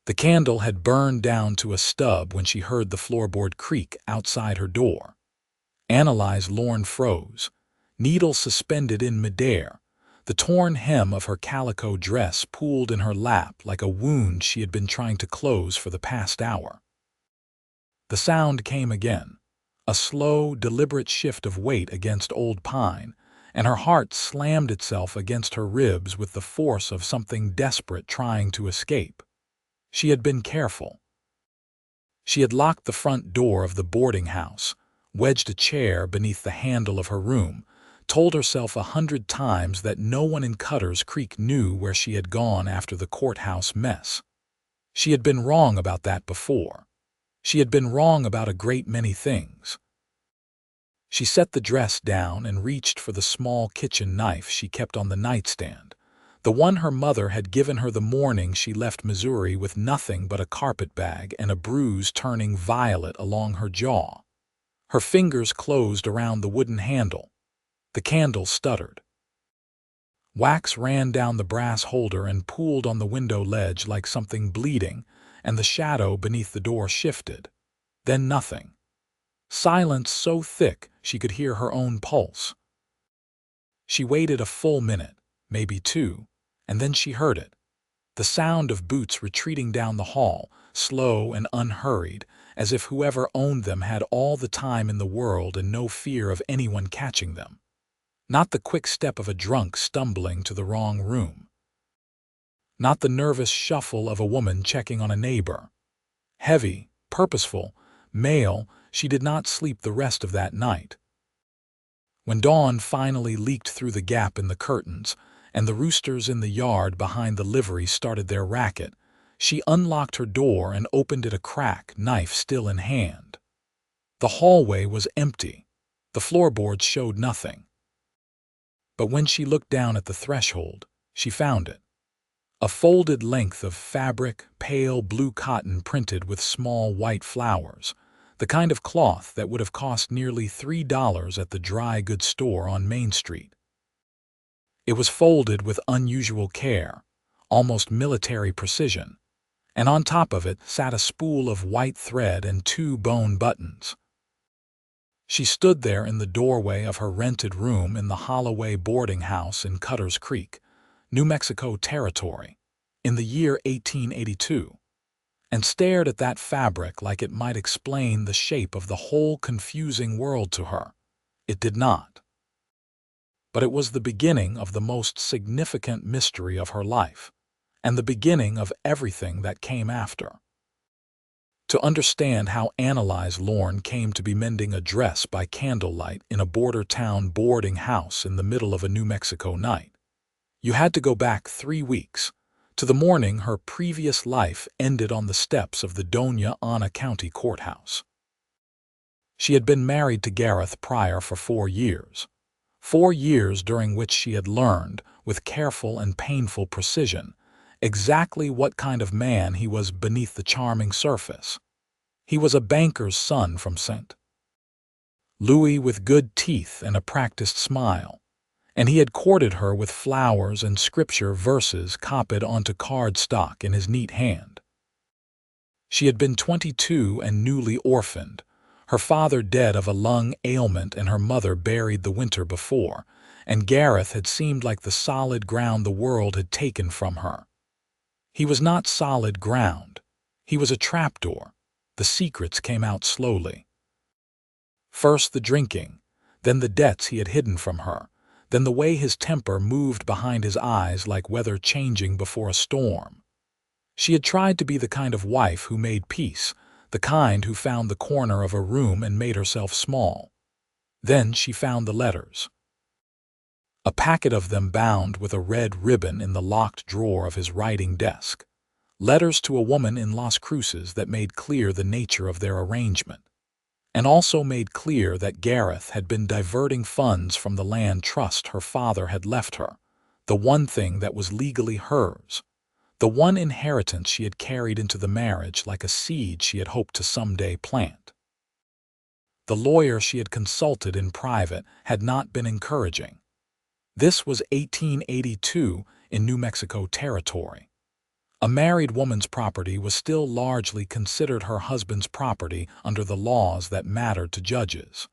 The candle had burned down to a stub when she heard the floorboard creak outside her door. Annalise Lorne froze, needle suspended in midair. The torn hem of her calico dress pooled in her lap like a wound she had been trying to close for the past hour. The sound came again, a slow, deliberate shift of weight against old pine, and her heart slammed itself against her ribs with the force of something desperate trying to escape. She had been careful. She had locked the front door of the boarding house, wedged a chair beneath the handle of her room, told herself 100 times that no one in Cutter's Creek knew where she had gone after the courthouse mess. She had been wrong about that before. She had been wrong about a great many things. She set the dress down and reached for the small kitchen knife she kept on the nightstand, the one her mother had given her the morning she left Missouri with nothing but a carpet bag and a bruise turning violet along her jaw. Her fingers closed around the wooden handle. The candle stuttered. Wax ran down the brass holder and pooled on the window ledge like something bleeding, and the shadow beneath the door shifted. Then nothing. Silence so thick she could hear her own pulse. She waited a full minute, maybe 2, and then she heard it. The sound of boots retreating down the hall, slow and unhurried, as if whoever owned them had all the time in the world and no fear of anyone catching them. Not the quick step of a drunk stumbling to the wrong room. Not the nervous shuffle of a woman checking on a neighbor. Heavy, purposeful, male, she did not sleep the rest of that night. When dawn finally leaked through the gap in the curtains, and the roosters in the yard behind the livery started their racket, she unlocked her door and opened it a crack, knife still in hand. The hallway was empty. The floorboards showed nothing. But when she looked down at the threshold, she found it. A folded length of fabric, pale blue cotton printed with small white flowers, the kind of cloth that would have cost nearly $3 at the dry goods store on Main Street. It was folded with unusual care, almost military precision, and on top of it sat a spool of white thread and 2 bone buttons. She stood there in the doorway of her rented room in the Holloway boarding house in Cutter's Creek, New Mexico Territory, in the year 1882, and stared at that fabric like it might explain the shape of the whole confusing world to her. It did not. But it was the beginning of the most significant mystery of her life, and the beginning of everything that came after. To understand how Annalise Lorne came to be mending a dress by candlelight in a border town boarding house in the middle of a New Mexico night, you had to go back 3 weeks, to the morning her previous life ended on the steps of the Doña Ana County Courthouse. She had been married to Gareth Pryor for 4 years. 4 years during which she had learned, with careful and painful precision, exactly what kind of man he was beneath the charming surface. He was a banker's son from St. Louis with good teeth and a practiced smile, and he had courted her with flowers and scripture verses copied onto cardstock in his neat hand. She had been 22 and newly orphaned, her father dead of a lung ailment and her mother buried the winter before, and Gareth had seemed like the solid ground the world had taken from her. He was not solid ground. He was a trapdoor. The secrets came out slowly. First the drinking, then the debts he had hidden from her, then the way his temper moved behind his eyes like weather changing before a storm. She had tried to be the kind of wife who made peace, the kind who found the corner of a room and made herself small. Then she found the letters. A packet of them bound with a red ribbon in the locked drawer of his writing desk. Letters to a woman in Las Cruces that made clear the nature of their arrangement, and also made clear that Gareth had been diverting funds from the land trust her father had left her, the one thing that was legally hers, the one inheritance she had carried into the marriage like a seed she had hoped to someday plant. The lawyer she had consulted in private had not been encouraging. This was 1882 in New Mexico Territory. A married woman's property was still largely considered her husband's property under the laws that mattered to judges.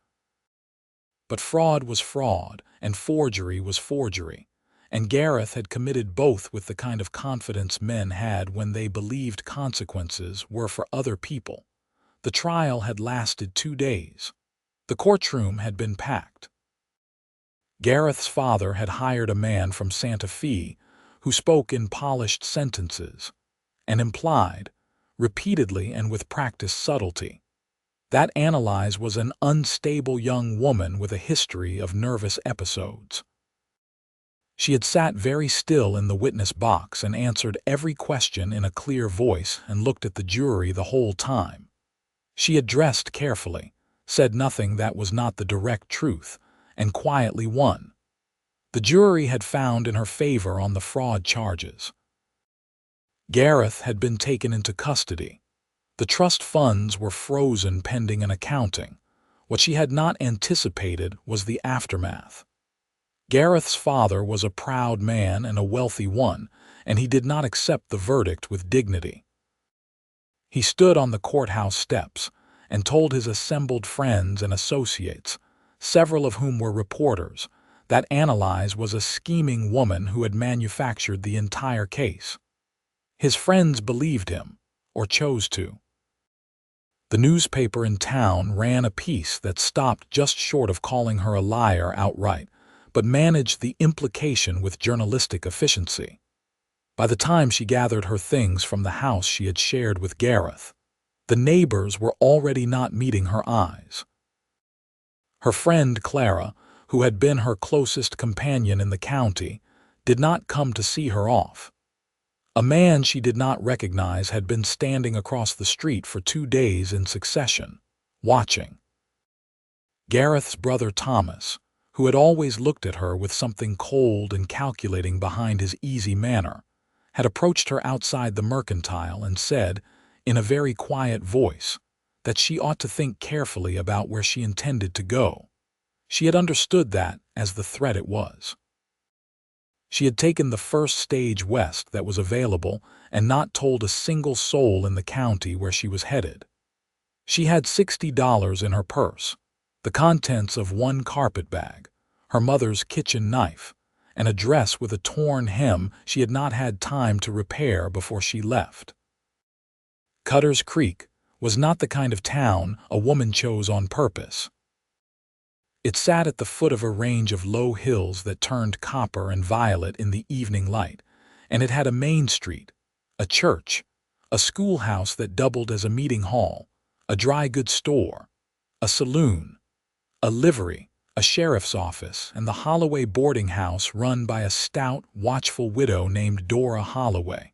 But fraud was fraud, and forgery was forgery, and Gareth had committed both with the kind of confidence men had when they believed consequences were for other people. The trial had lasted 2 days. The courtroom had been packed. Gareth's father had hired a man from Santa Fe who spoke in polished sentences and implied, repeatedly and with practiced subtlety, that Annalise was an unstable young woman with a history of nervous episodes. She had sat very still in the witness box and answered every question in a clear voice and looked at the jury the whole time. She had dressed carefully, said nothing that was not the direct truth, and quietly won. The jury had found in her favor on the fraud charges. Gareth had been taken into custody. The trust funds were frozen pending an accounting. What she had not anticipated was the aftermath. Gareth's father was a proud man and a wealthy one, and he did not accept the verdict with dignity. He stood on the courthouse steps and told his assembled friends and associates, several of whom were reporters, that Annalise was a scheming woman who had manufactured the entire case. His friends believed him, or chose to. The newspaper in town ran a piece that stopped just short of calling her a liar outright, but managed the implication with journalistic efficiency. By the time she gathered her things from the house she had shared with Gareth, the neighbors were already not meeting her eyes. Her friend Clara, who had been her closest companion in the county, did not come to see her off. A man she did not recognize had been standing across the street for 2 days in succession, watching. Gareth's brother Thomas, who had always looked at her with something cold and calculating behind his easy manner, had approached her outside the mercantile and said, in a very quiet voice, that she ought to think carefully about where she intended to go. She had understood that as the threat it was. She had taken the first stage west that was available and not told a single soul in the county where she was headed. She had $60 in her purse, the contents of one carpet bag, her mother's kitchen knife, and a dress with a torn hem she had not had time to repair before she left. Cutter's Creek was not the kind of town a woman chose on purpose. It sat at the foot of a range of low hills that turned copper and violet in the evening light, and it had a main street, a church, a schoolhouse that doubled as a meeting hall, a dry goods store, a saloon, a livery, a sheriff's office, and the Holloway boarding house run by a stout, watchful widow named Dora Holloway.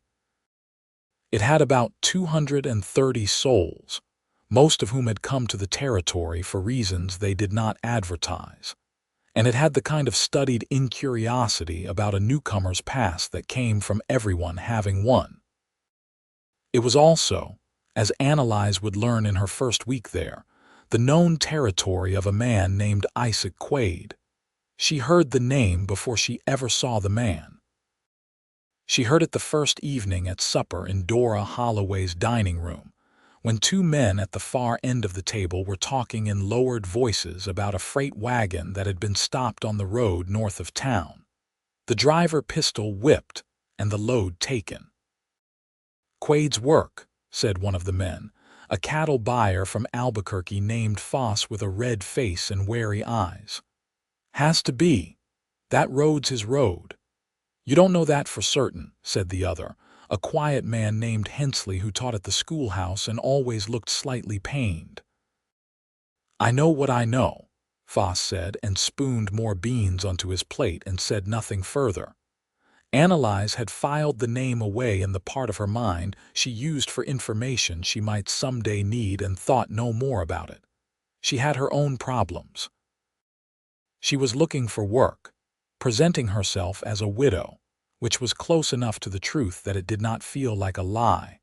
It had about 230 souls, most of whom had come to the territory for reasons they did not advertise, and it had the kind of studied incuriosity about a newcomer's past that came from everyone having one. It was also, as Annalise would learn in her first week there, the known territory of a man named Isaac Quaid. She heard the name before she ever saw the man. She heard it the first evening at supper in Dora Holloway's dining room, when 2 men at the far end of the table were talking in lowered voices about a freight wagon that had been stopped on the road north of town. The driver pistol whipped and the load taken. "Quaid's work," said one of the men, a cattle buyer from Albuquerque named Foss with a red face and wary eyes. "Has to be. That road's his road." "You don't know that for certain," said the other, a quiet man named Hensley who taught at the schoolhouse and always looked slightly pained. "I know what I know," Foss said, and spooned more beans onto his plate and said nothing further. Annalise had filed the name away in the part of her mind she used for information she might someday need and thought no more about it. She had her own problems. She was looking for work, presenting herself as a widow, which was close enough to the truth that it did not feel like a lie,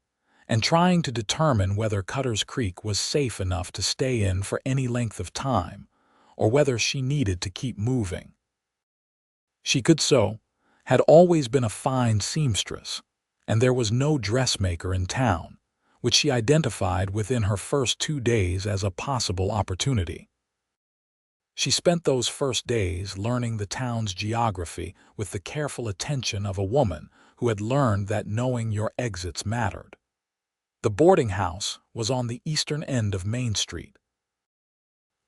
and trying to determine whether Cutter's Creek was safe enough to stay in for any length of time, or whether she needed to keep moving. She could sew, had always been a fine seamstress, and there was no dressmaker in town, which she identified within her first 2 days as a possible opportunity. She spent those first days learning the town's geography with the careful attention of a woman who had learned that knowing your exits mattered. The boarding house was on the eastern end of Main Street.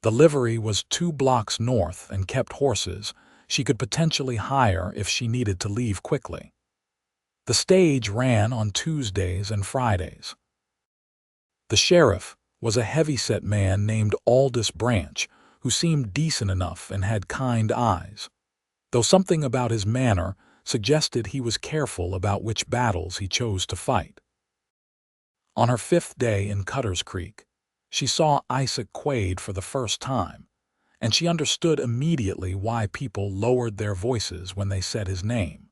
The livery was 2 blocks north and kept horses she could potentially hire if she needed to leave quickly. The stage ran on Tuesdays and Fridays. The sheriff was a heavy-set man named Aldous Branch, who seemed decent enough and had kind eyes, though something about his manner suggested he was careful about which battles he chose to fight. On her 5th day in Cutter's Creek, she saw Isaac Quaid for the first time, and she understood immediately why people lowered their voices when they said his name.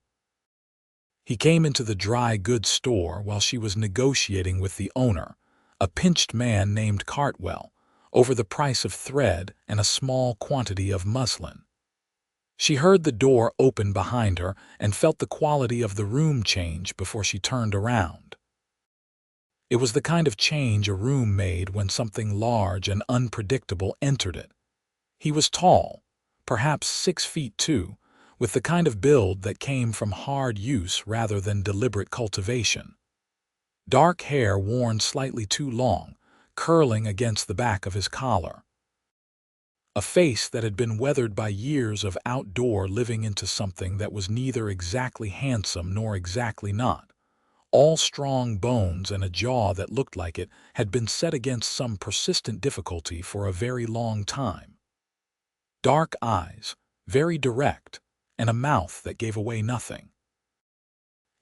He came into the dry goods store while she was negotiating with the owner, a pinched man named Cartwell, over the price of thread and a small quantity of muslin. She heard the door open behind her and felt the quality of the room change before she turned around. It was the kind of change a room made when something large and unpredictable entered it. He was tall, perhaps 6 feet 2, with the kind of build that came from hard use rather than deliberate cultivation. Dark hair worn slightly too long, curling against the back of his collar. A face that had been weathered by years of outdoor living into something that was neither exactly handsome nor exactly not. All strong bones and a jaw that looked like it had been set against some persistent difficulty for a very long time. Dark eyes, very direct, and a mouth that gave away nothing.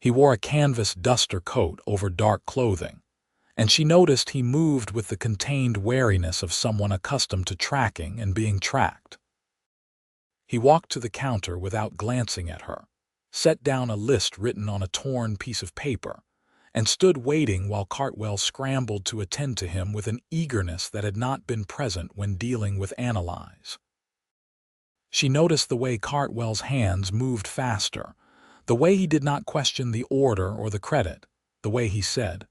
He wore a canvas duster coat over dark clothing, and she noticed he moved with the contained wariness of someone accustomed to tracking and being tracked. He walked to the counter without glancing at her, set down a list written on a torn piece of paper, and stood waiting while Cartwell scrambled to attend to him with an eagerness that had not been present when dealing with Annalise. She noticed the way Cartwell's hands moved faster, the way he did not question the order or the credit, the way he said,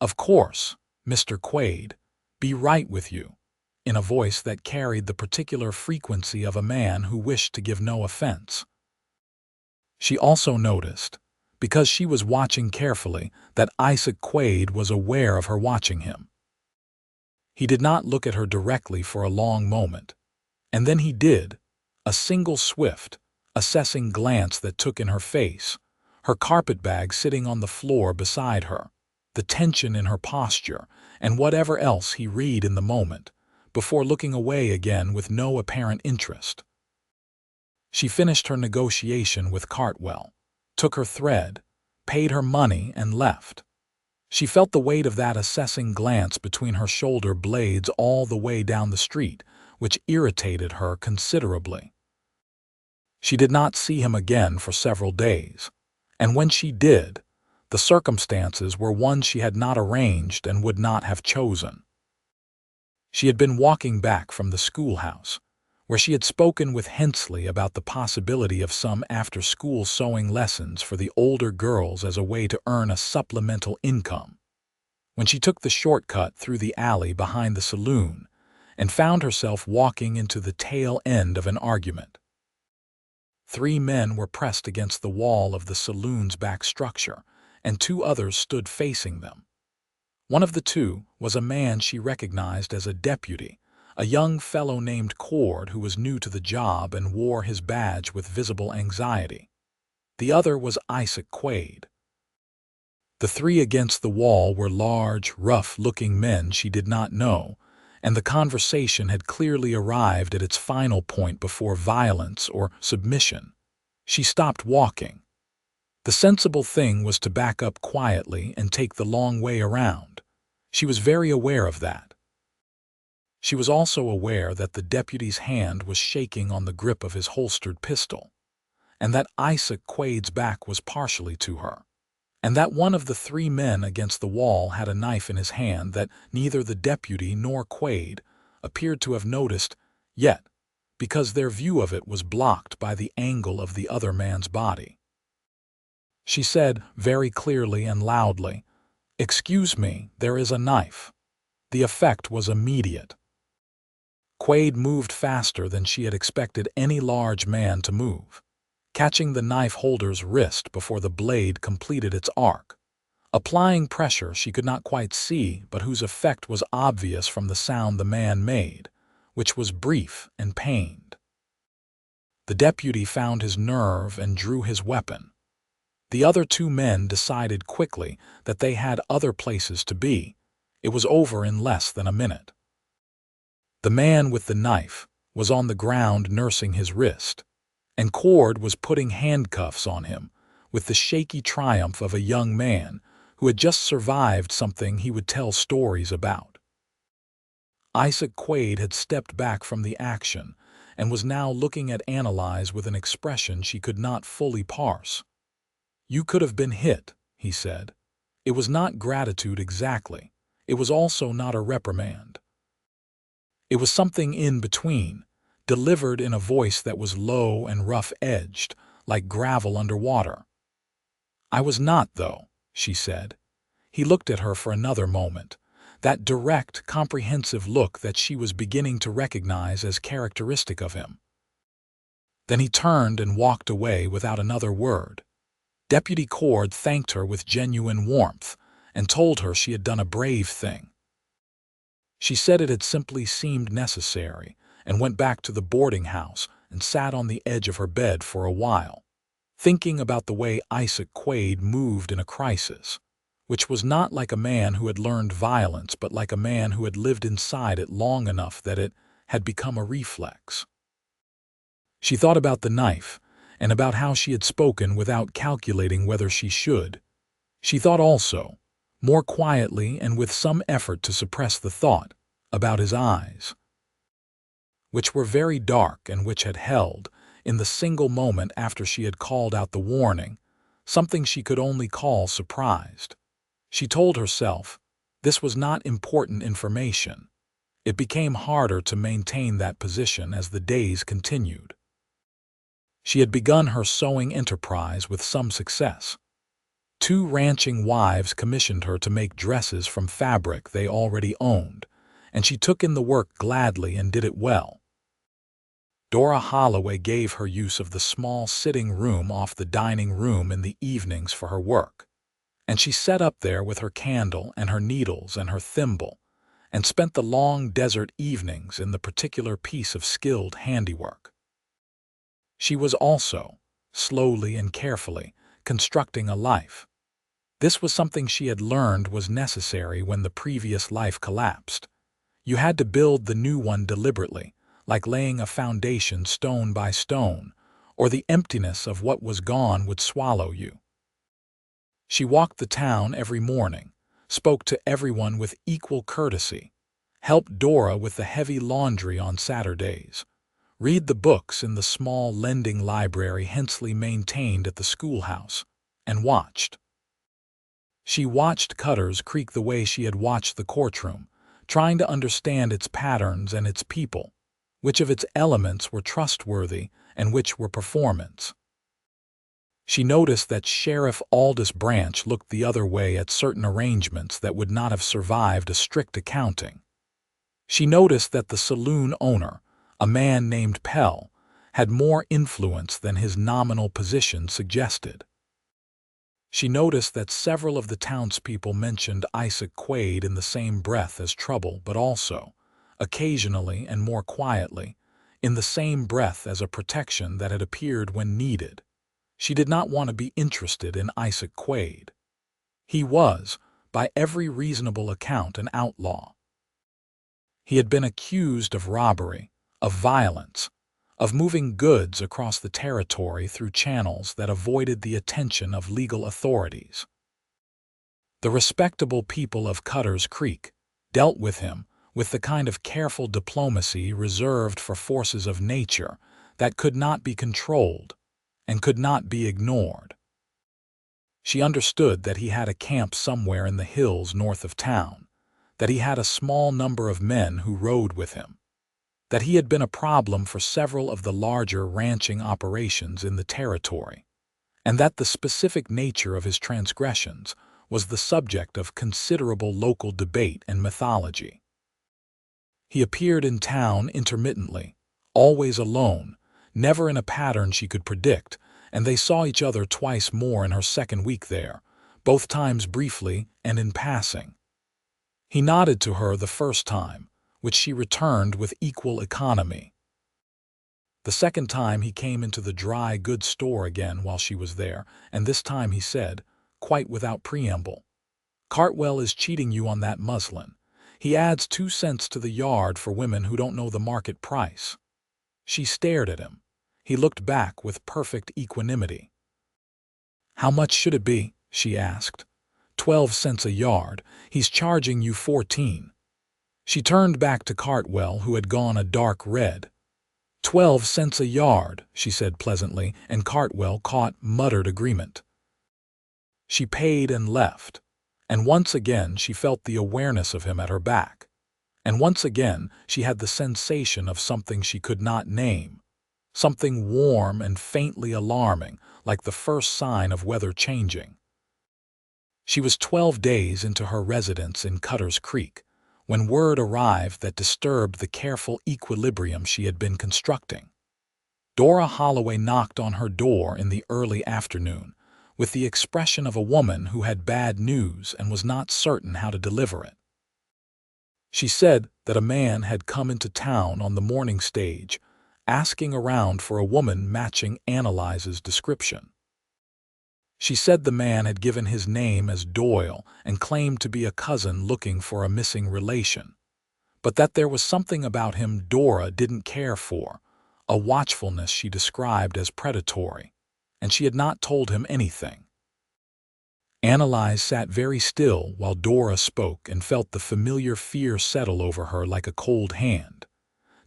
"Of course, Mr. Quaid, be right with you," in a voice that carried the particular frequency of a man who wished to give no offense. She also noticed, because she was watching carefully, that Isaac Quaid was aware of her watching him. He did not look at her directly for a long moment, and then he did, a single swift, assessing glance that took in her face, her carpetbag sitting on the floor beside her, the tension in her posture, and whatever else he read in the moment, before looking away again with no apparent interest. She finished her negotiation with Cartwell, took her thread, paid her money, and left. She felt the weight of that assessing glance between her shoulder blades all the way down the street, which irritated her considerably. She did not see him again for several days, and when she did, the circumstances were ones she had not arranged and would not have chosen. She had been walking back from the schoolhouse, where she had spoken with Hensley about the possibility of some after-school sewing lessons for the older girls as a way to earn a supplemental income, when she took the shortcut through the alley behind the saloon and found herself walking into the tail end of an argument. 3 men were pressed against the wall of the saloon's back structure, and 2 others stood facing them. One of the 2 was a man she recognized as a deputy, a young fellow named Cord who was new to the job and wore his badge with visible anxiety. The other was Isaac Quaid. The 3 against the wall were large, rough-looking men she did not know, and the conversation had clearly arrived at its final point before violence or submission. She stopped walking. The sensible thing was to back up quietly and take the long way around. She was very aware of that. She was also aware that the deputy's hand was shaking on the grip of his holstered pistol, and that Isaac Quaid's back was partially to her, and that one of the 3 men against the wall had a knife in his hand that neither the deputy nor Quaid appeared to have noticed yet, because their view of it was blocked by the angle of the other man's body. She said, very clearly and loudly, "Excuse me, there is a knife." The effect was immediate. Quaid moved faster than she had expected any large man to move, catching the knife holder's wrist before the blade completed its arc, applying pressure she could not quite see but whose effect was obvious from the sound the man made, which was brief and pained. The deputy found his nerve and drew his weapon. The other two men decided quickly that they had other places to be. It was over in less than a minute. The man with the knife was on the ground nursing his wrist, and Quaid was putting handcuffs on him with the shaky triumph of a young man who had just survived something he would tell stories about. Isaac Quaid had stepped back from the action and was now looking at Annalise with an expression she could not fully parse. "You could have been hit," he said. It was not gratitude exactly. It was also not a reprimand. It was something in between, delivered in a voice that was low and rough-edged, like gravel underwater. "I was not, though," she said. He looked at her for another moment, that direct, comprehensive look that she was beginning to recognize as characteristic of him. Then he turned and walked away without another word. Deputy Quaid thanked her with genuine warmth and told her she had done a brave thing. She said it had simply seemed necessary and went back to the boarding house and sat on the edge of her bed for a while, thinking about the way Isaac Quaid moved in a crisis, which was not like a man who had learned violence but like a man who had lived inside it long enough that it had become a reflex. She thought about the knife and about how she had spoken without calculating whether she should. She thought also, more quietly and with some effort to suppress the thought, about his eyes, which were very dark and which had held, in the single moment after she had called out the warning, something she could only call surprised. She told herself, this was not important information. It became harder to maintain that position as the days continued. She had begun her sewing enterprise with some success. 2 ranching wives commissioned her to make dresses from fabric they already owned, and she took in the work gladly and did it well. Dora Holloway gave her use of the small sitting room off the dining room in the evenings for her work, and she sat up there with her candle and her needles and her thimble, and spent the long desert evenings in the particular piece of skilled handiwork. She was also, slowly and carefully, constructing a life. This was something she had learned was necessary when the previous life collapsed. You had to build the new one deliberately, like laying a foundation stone by stone, or the emptiness of what was gone would swallow you. She walked the town every morning, spoke to everyone with equal courtesy, helped Dora with the heavy laundry on Saturdays, read the books in the small lending library Hensley maintained at the schoolhouse, and watched. She watched Cutters Creek the way she had watched the courtroom, trying to understand its patterns and its people, which of its elements were trustworthy and which were performance. She noticed that Sheriff Aldous Branch looked the other way at certain arrangements that would not have survived a strict accounting. She noticed that the saloon owner, a man named Pell, had more influence than his nominal position suggested. She noticed that several of the townspeople mentioned Isaac Quaid in the same breath as trouble, but also, occasionally and more quietly, in the same breath as a protection that had appeared when needed. She did not want to be interested in Isaac Quaid. He was, by every reasonable account, an outlaw. He had been accused of robbery, of violence, of moving goods across the territory through channels that avoided the attention of legal authorities. The respectable people of Cutters Creek dealt with him with the kind of careful diplomacy reserved for forces of nature that could not be controlled and could not be ignored. She understood that he had a camp somewhere in the hills north of town, that he had a small number of men who rode with him, that he had been a problem for several of the larger ranching operations in the territory, and that the specific nature of his transgressions was the subject of considerable local debate and mythology. He appeared in town intermittently, always alone, never in a pattern she could predict, and they saw each other twice more in her second week there, both times briefly and in passing. He nodded to her the first time, which she returned with equal economy. The second time he came into the dry goods store again while she was there, and this time he said, quite without preamble, "Cartwell is cheating you on that muslin. He adds 2 cents to the yard for women who don't know the market price." She stared at him. He looked back with perfect equanimity. "How much should it be?" she asked. 12 cents a yard. He's charging you 14. She turned back to Cartwell, who had gone a dark red. 12 cents a yard, she said pleasantly, and Cartwell caught muttered agreement. She paid and left, and once again she felt the awareness of him at her back, and once again she had the sensation of something she could not name, something warm and faintly alarming, like the first sign of weather changing. She was 12 days into her residence in Cutter's Creek when word arrived that disturbed the careful equilibrium she had been constructing. Dora Holloway knocked on her door in the early afternoon with the expression of a woman who had bad news and was not certain how to deliver it. She said that a man had come into town on the morning stage, asking around for a woman matching Annalise's description. She said the man had given his name as Doyle and claimed to be a cousin looking for a missing relation, but that there was something about him Dora didn't care for, a watchfulness she described as predatory, and she had not told him anything. Annalise sat very still while Dora spoke and felt the familiar fear settle over her like a cold hand.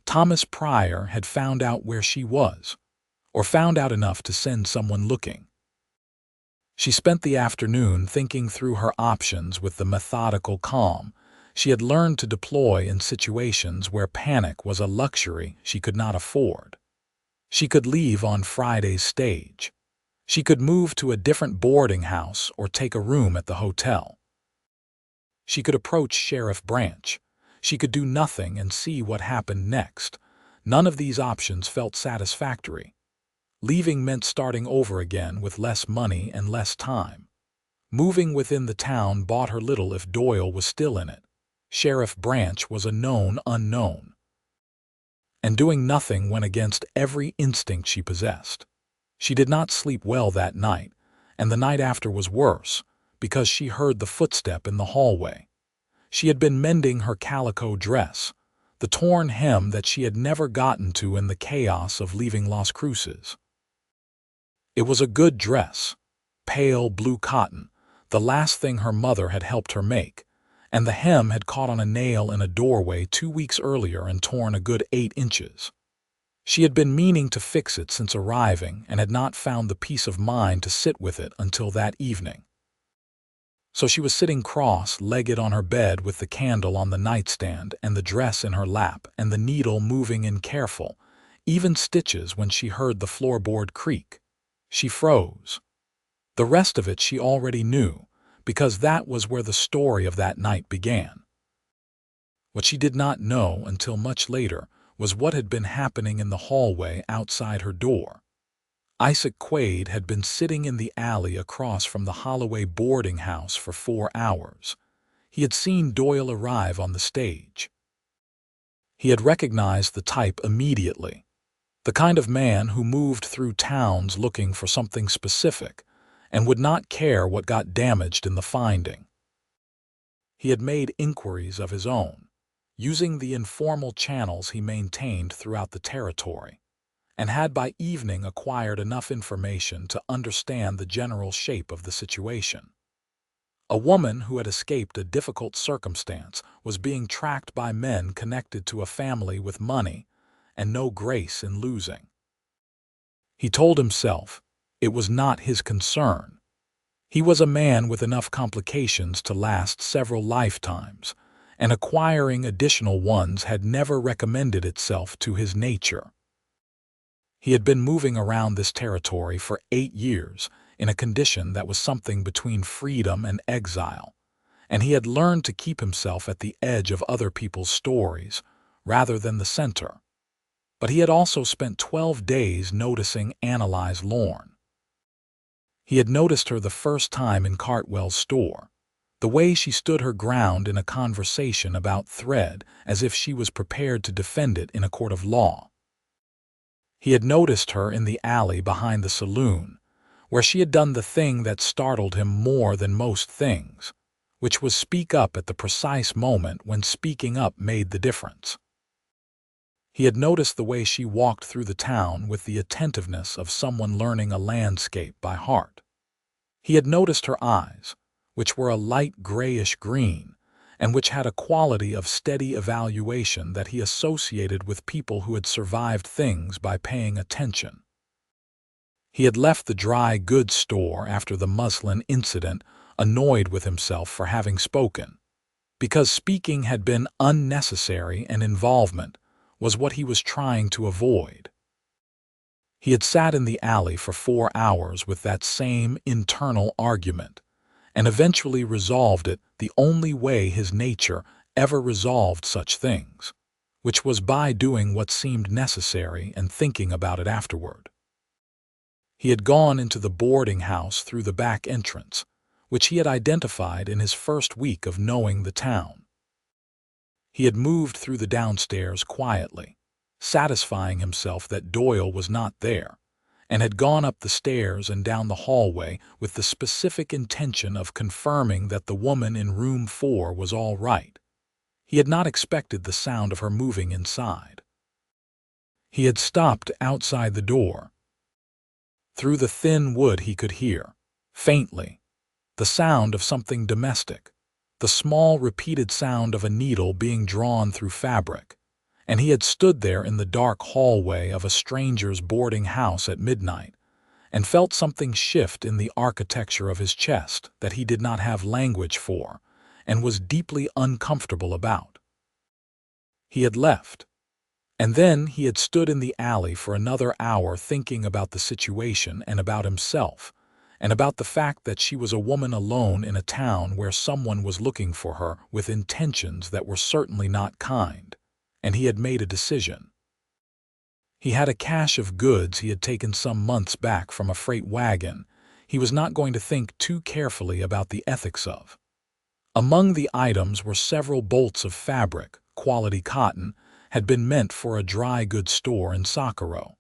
Thomas Pryor had found out where she was, or found out enough to send someone looking. She spent the afternoon thinking through her options with the methodical calm she had learned to deploy in situations where panic was a luxury she could not afford. She could leave on Friday's stage. She could move to a different boarding house or take a room at the hotel. She could approach Sheriff Branch. She could do nothing and see what happened next. None of these options felt satisfactory. Leaving meant starting over again with less money and less time. Moving within the town bought her little if Doyle was still in it. Sheriff Branch was a known unknown. And doing nothing went against every instinct she possessed. She did not sleep well that night, and the night after was worse, because she heard the footstep in the hallway. She had been mending her calico dress, the torn hem that she had never gotten to in the chaos of leaving Las Cruces. It was a good dress, pale blue cotton, the last thing her mother had helped her make, and the hem had caught on a nail in a doorway 2 weeks earlier and torn a good 8 inches. She had been meaning to fix it since arriving and had not found the peace of mind to sit with it until that evening. So she was sitting cross-legged on her bed with the candle on the nightstand and the dress in her lap and the needle moving in careful, even stitches when she heard the floorboard creak. She froze. The rest of it she already knew, because that was where the story of that night began. What she did not know until much later was what had been happening in the hallway outside her door. Isaac Quaid had been sitting in the alley across from the Holloway boarding house for 4 hours. He had seen Doyle arrive on the stage. He had recognized the type immediately. The kind of man who moved through towns looking for something specific and would not care what got damaged in the finding. He had made inquiries of his own, using the informal channels he maintained throughout the territory, and had by evening acquired enough information to understand the general shape of the situation. A woman who had escaped a difficult circumstance was being tracked by men connected to a family with money and no grace in losing. He told himself it was not his concern. He was a man with enough complications to last several lifetimes, and acquiring additional ones had never recommended itself to his nature. He had been moving around this territory for 8 years, in a condition that was something between freedom and exile, and he had learned to keep himself at the edge of other people's stories, rather than the center. But he had also spent 12 days noticing Annalise Lorne. He had noticed her the first time in Cartwell's store, the way she stood her ground in a conversation about thread as if she was prepared to defend it in a court of law. He had noticed her in the alley behind the saloon, where she had done the thing that startled him more than most things, which was speak up at the precise moment when speaking up made the difference. He had noticed the way she walked through the town with the attentiveness of someone learning a landscape by heart. He had noticed her eyes, which were a light grayish green, and which had a quality of steady evaluation that he associated with people who had survived things by paying attention. He had left the dry goods store after the muslin incident, annoyed with himself for having spoken, because speaking had been unnecessary and involvement was what he was trying to avoid. He had sat in the alley for 4 hours with that same internal argument, and eventually resolved it the only way his nature ever resolved such things, which was by doing what seemed necessary and thinking about it afterward. He had gone into the boarding house through the back entrance, which he had identified in his first week of knowing the town. He had moved through the downstairs quietly, satisfying himself that Doyle was not there, and had gone up the stairs and down the hallway with the specific intention of confirming that the woman in room 4 was all right. He had not expected the sound of her moving inside. He had stopped outside the door. Through the thin wood he could hear, faintly, the sound of something domestic, the small repeated sound of a needle being drawn through fabric, and he had stood there in the dark hallway of a stranger's boarding house at midnight, and felt something shift in the architecture of his chest that he did not have language for, and was deeply uncomfortable about. He had left, and then he had stood in the alley for another hour thinking about the situation and about himself, and about the fact that she was a woman alone in a town where someone was looking for her with intentions that were certainly not kind, and he had made a decision. He had a cache of goods he had taken some months back from a freight wagon he was not going to think too carefully about the ethics of. Among the items were several bolts of fabric, quality cotton, had been meant for a dry goods store in Socorro.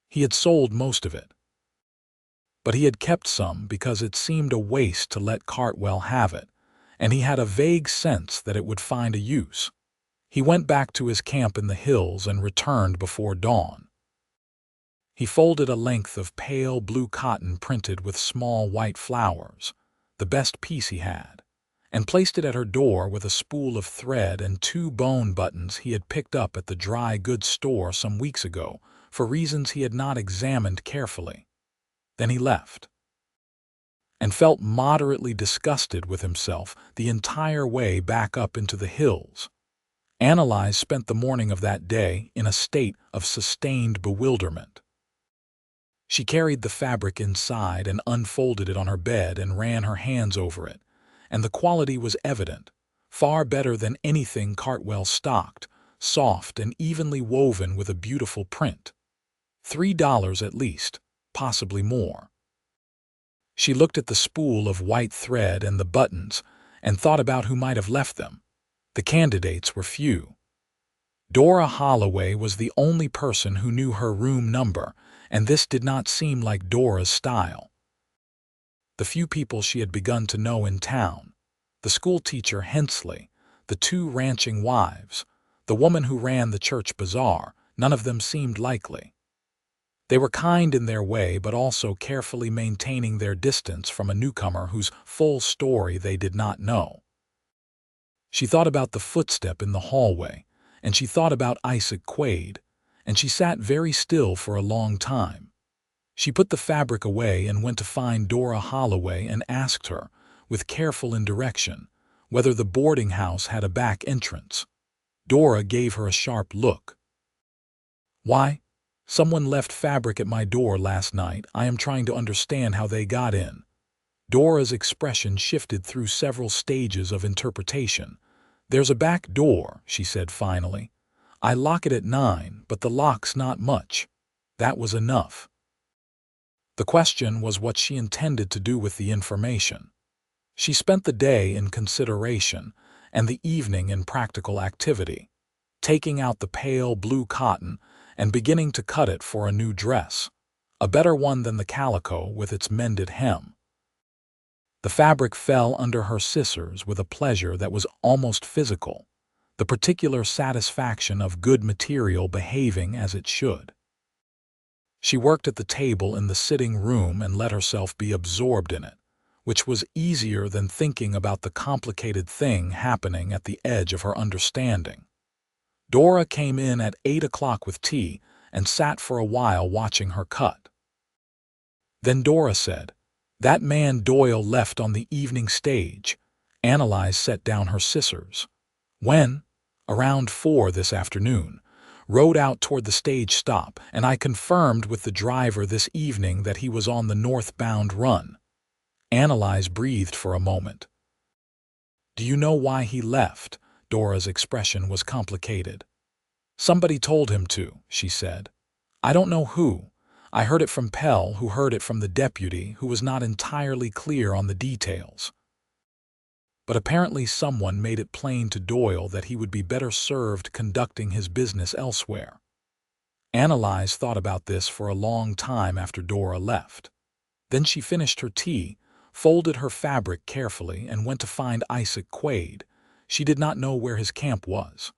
He had sold most of it, but he had kept some because it seemed a waste to let Cartwell have it, and he had a vague sense that it would find a use. He went back to his camp in the hills and returned before dawn. He folded a length of pale blue cotton printed with small white flowers, the best piece he had, and placed it at her door with a spool of thread and 2 bone buttons he had picked up at the dry goods store some weeks ago for reasons he had not examined carefully. Then he left, and felt moderately disgusted with himself the entire way back up into the hills. Annalise spent the morning of that day in a state of sustained bewilderment. She carried the fabric inside and unfolded it on her bed and ran her hands over it, and the quality was evident, far better than anything Cartwell stocked, soft and evenly woven with a beautiful print. $3 at least, possibly more. She looked at the spool of white thread and the buttons and thought about who might have left them. The candidates were few. Dora Holloway was the only person who knew her room number, and this did not seem like Dora's style. The few people she had begun to know in town, the schoolteacher Hensley, the 2 ranching wives, the woman who ran the church bazaar, none of them seemed likely. They were kind in their way, but also carefully maintaining their distance from a newcomer whose full story they did not know. She thought about the footstep in the hallway, and she thought about Isaac Quaid, and she sat very still for a long time. She put the fabric away and went to find Dora Holloway and asked her, with careful indirection, whether the boarding house had a back entrance. Dora gave her a sharp look. "Why?" Someone left fabric at my door last night. I am trying to understand how they got in. Dora's expression shifted through several stages of interpretation. There's a back door, she said finally. I lock it at 9, but the lock's not much. That was enough. The question was what she intended to do with the information. She spent the day in consideration and the evening in practical activity, taking out the pale blue cotton and beginning to cut it for a new dress, a better one than the calico with its mended hem. The fabric fell under her scissors with a pleasure that was almost physical, the particular satisfaction of good material behaving as it should. She worked at the table in the sitting room and let herself be absorbed in it, which was easier than thinking about the complicated thing happening at the edge of her understanding. Dora came in at 8 o'clock with tea and sat for a while watching her cut. Then Dora said, "That man Doyle left on the evening stage." Annalise set down her scissors. "When?" "Around 4 this afternoon. Rode out toward the stage stop, and I confirmed with the driver this evening that he was on the northbound run." Annalise breathed for a moment. "Do you know why he left?" Dora's expression was complicated. "Somebody told him to," she said. "I don't know who. I heard it from Pell, who heard it from the deputy, who was not entirely clear on the details. But apparently someone made it plain to Doyle that he would be better served conducting his business elsewhere." Annalise thought about this for a long time after Dora left. Then she finished her tea, folded her fabric carefully, and went to find Isaac Quaid. She did not know where his camp was.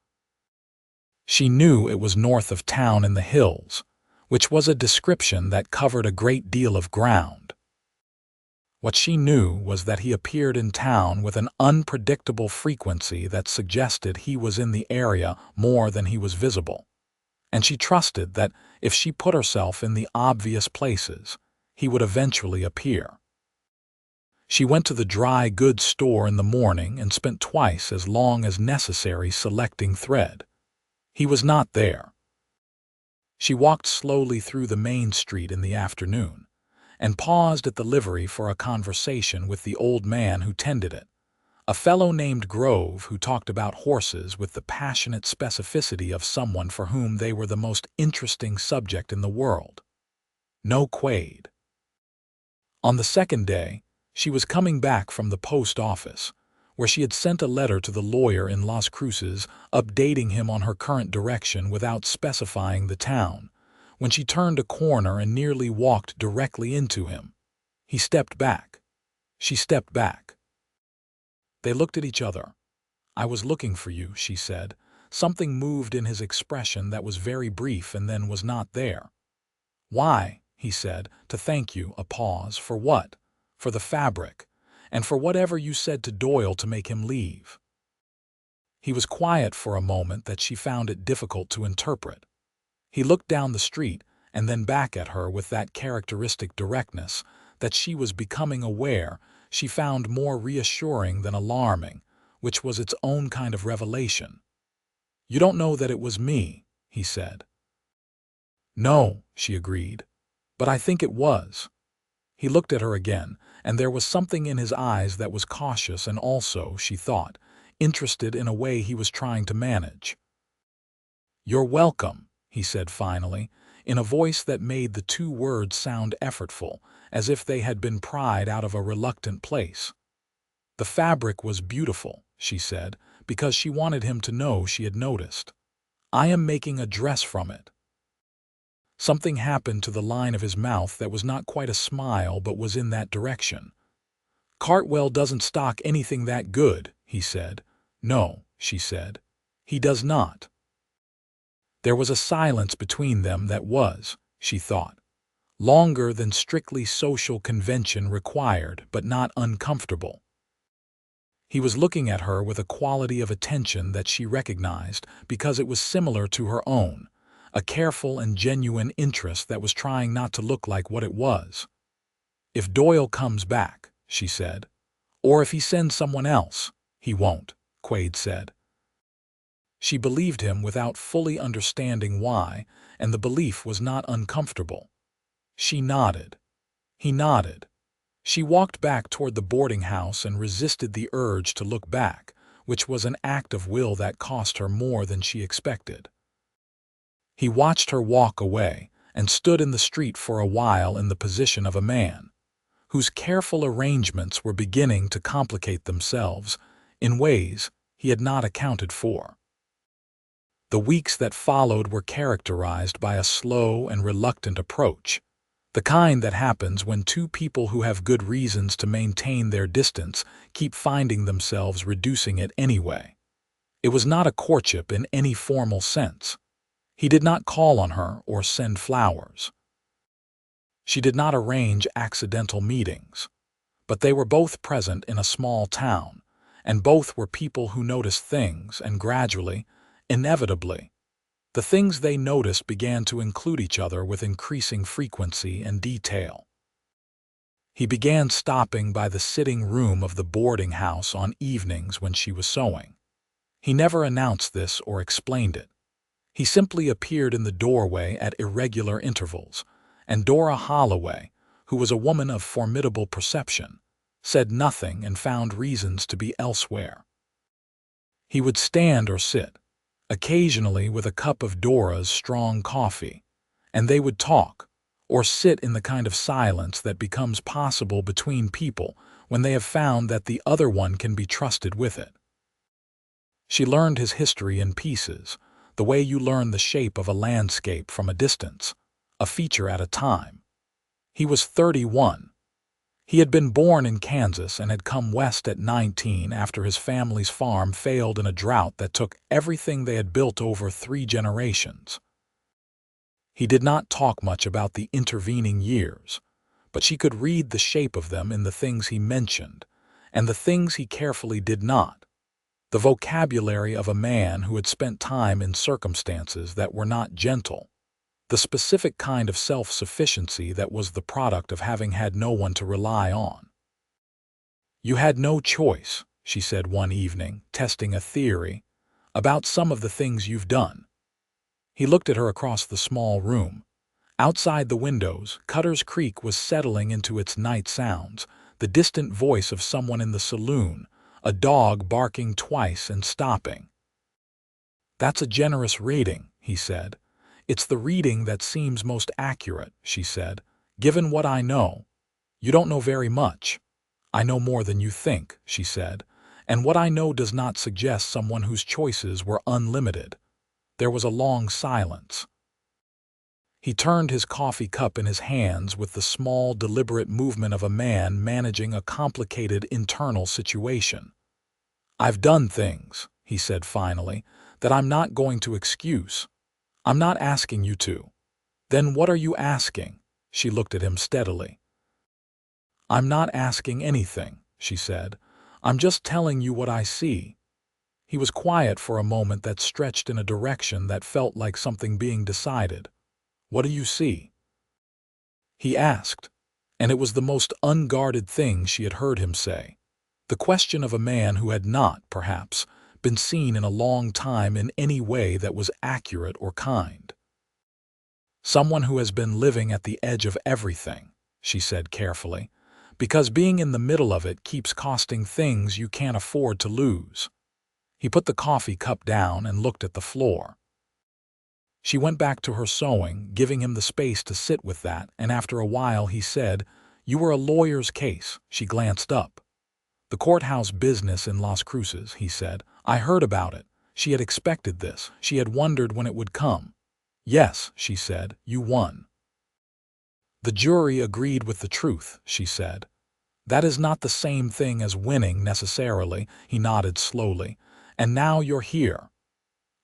She knew it was north of town in the hills, which was a description that covered a great deal of ground. What she knew was that he appeared in town with an unpredictable frequency that suggested he was in the area more than he was visible, and she trusted that if she put herself in the obvious places, he would eventually appear. She went to the dry goods store in the morning and spent twice as long as necessary selecting thread. He was not there. She walked slowly through the main street in the afternoon and paused at the livery for a conversation with the old man who tended it, a fellow named Gruff who talked about horses with the passionate specificity of someone for whom they were the most interesting subject in the world. No Quaid. On the second day, she was coming back from the post office, where she had sent a letter to the lawyer in Las Cruces updating him on her current direction without specifying the town, when she turned a corner and nearly walked directly into him. He stepped back. She stepped back. They looked at each other. "I was looking for you," she said. Something moved in his expression that was very brief and then was not there. "Why?" he said. "To thank you." A pause. "For what?" "For the fabric, and for whatever you said to Doyle to make him leave." He was quiet for a moment that she found it difficult to interpret. He looked down the street and then back at her with that characteristic directness that she was becoming aware she found more reassuring than alarming, which was its own kind of revelation. "You don't know that it was me," he said. "No," she agreed, "but I think it was." He looked at her again, and there was something in his eyes that was cautious and also, she thought, interested in a way he was trying to manage. "You're welcome," he said finally, in a voice that made the two words sound effortful, as if they had been pried out of a reluctant place. "The fabric was beautiful," she said, because she wanted him to know she had noticed. "I am making a dress from it." Something happened to the line of his mouth that was not quite a smile but was in that direction. "Cartwell doesn't stock anything that good," he said. "No," she said. "He does not." There was a silence between them that was, she thought, longer than strictly social convention required, but not uncomfortable. He was looking at her with a quality of attention that she recognized because it was similar to her own, a careful and genuine interest that was trying not to look like what it was. "If Doyle comes back," she said, "or if he sends someone else." "He won't," Quaid said. She believed him without fully understanding why, and the belief was not uncomfortable. She nodded. He nodded. She walked back toward the boarding house and resisted the urge to look back, which was an act of will that cost her more than she expected. He watched her walk away and stood in the street for a while in the position of a man whose careful arrangements were beginning to complicate themselves in ways he had not accounted for. The weeks that followed were characterized by a slow and reluctant approach, the kind that happens when two people who have good reasons to maintain their distance keep finding themselves reducing it anyway. It was not a courtship in any formal sense. He did not call on her or send flowers. She did not arrange accidental meetings. But they were both present in a small town, and both were people who noticed things, and gradually, inevitably, the things they noticed began to include each other with increasing frequency and detail. He began stopping by the sitting room of the boarding house on evenings when she was sewing. He never announced this or explained it. He simply appeared in the doorway at irregular intervals, and Dora Holloway, who was a woman of formidable perception, said nothing and found reasons to be elsewhere. He would stand or sit, occasionally with a cup of Dora's strong coffee, and they would talk, or sit in the kind of silence that becomes possible between people when they have found that the other one can be trusted with it. She learned his history in pieces, the way you learn the shape of a landscape from a distance, a feature at a time. He was 31. He had been born in Kansas and had come west at 19 after his family's farm failed in a drought that took everything they had built over 3 generations. He did not talk much about the intervening years, but she could read the shape of them in the things he mentioned, and the things he carefully did not. The vocabulary of a man who had spent time in circumstances that were not gentle, the specific kind of self-sufficiency that was the product of having had no one to rely on. "You had no choice," she said one evening, testing a theory, "about some of the things you've done." He looked at her across the small room. Outside the windows, Cutter's Creek was settling into its night sounds, the distant voice of someone in the saloon, a dog barking twice and stopping. "That's a generous rating," he said. "It's the reading that seems most accurate," she said, "given what I know." "You don't know very much." "I know more than you think," she said, "and what I know does not suggest someone whose choices were unlimited." There was a long silence. He turned his coffee cup in his hands with the small, deliberate movement of a man managing a complicated internal situation. "I've done things," he said finally, "that I'm not going to excuse. I'm not asking you to." "Then what are you asking?" She looked at him steadily. "I'm not asking anything," she said. "I'm just telling you what I see." He was quiet for a moment that stretched in a direction that felt like something being decided. "What do you see?" he asked, and it was the most unguarded thing she had heard him say. The question of a man who had not, perhaps, been seen in a long time in any way that was accurate or kind. "Someone who has been living at the edge of everything," she said carefully, "because being in the middle of it keeps costing things you can't afford to lose." He put the coffee cup down and looked at the floor. She went back to her sewing, giving him the space to sit with that, and after a while he said, "You were a lawyer's case." She glanced up. "The courthouse business in Las Cruces," he said. "I heard about it." She had expected this. She had wondered when it would come. "Yes," she said, "you won." "The jury agreed with the truth," she said. "That is not the same thing as winning necessarily," he nodded slowly. "And now you're here."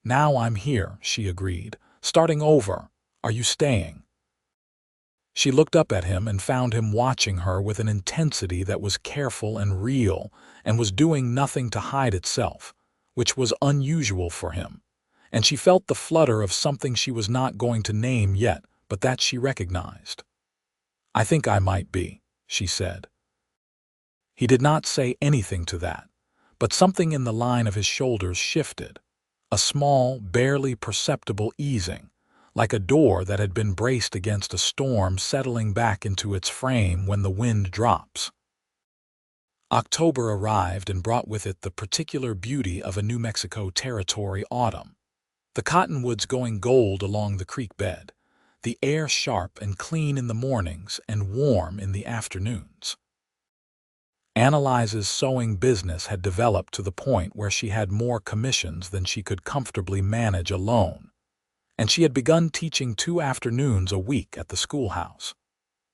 "Now I'm here," she agreed. "Starting over. Are you staying?" She looked up at him and found him watching her with an intensity that was careful and real and was doing nothing to hide itself, which was unusual for him. And she felt the flutter of something she was not going to name yet, but that she recognized. "I think I might be," she said. He did not say anything to that, but something in the line of his shoulders shifted. a small, barely perceptible easing, like a door that had been braced against a storm settling back into its frame when the wind drops. October arrived and brought with it the particular beauty of a New Mexico Territory autumn. The cottonwoods going gold along the creek bed, the air sharp and clean in the mornings and warm in the afternoons. Annalise's sewing business had developed to the point where she had more commissions than she could comfortably manage alone, and she had begun teaching 2 afternoons a week at the schoolhouse.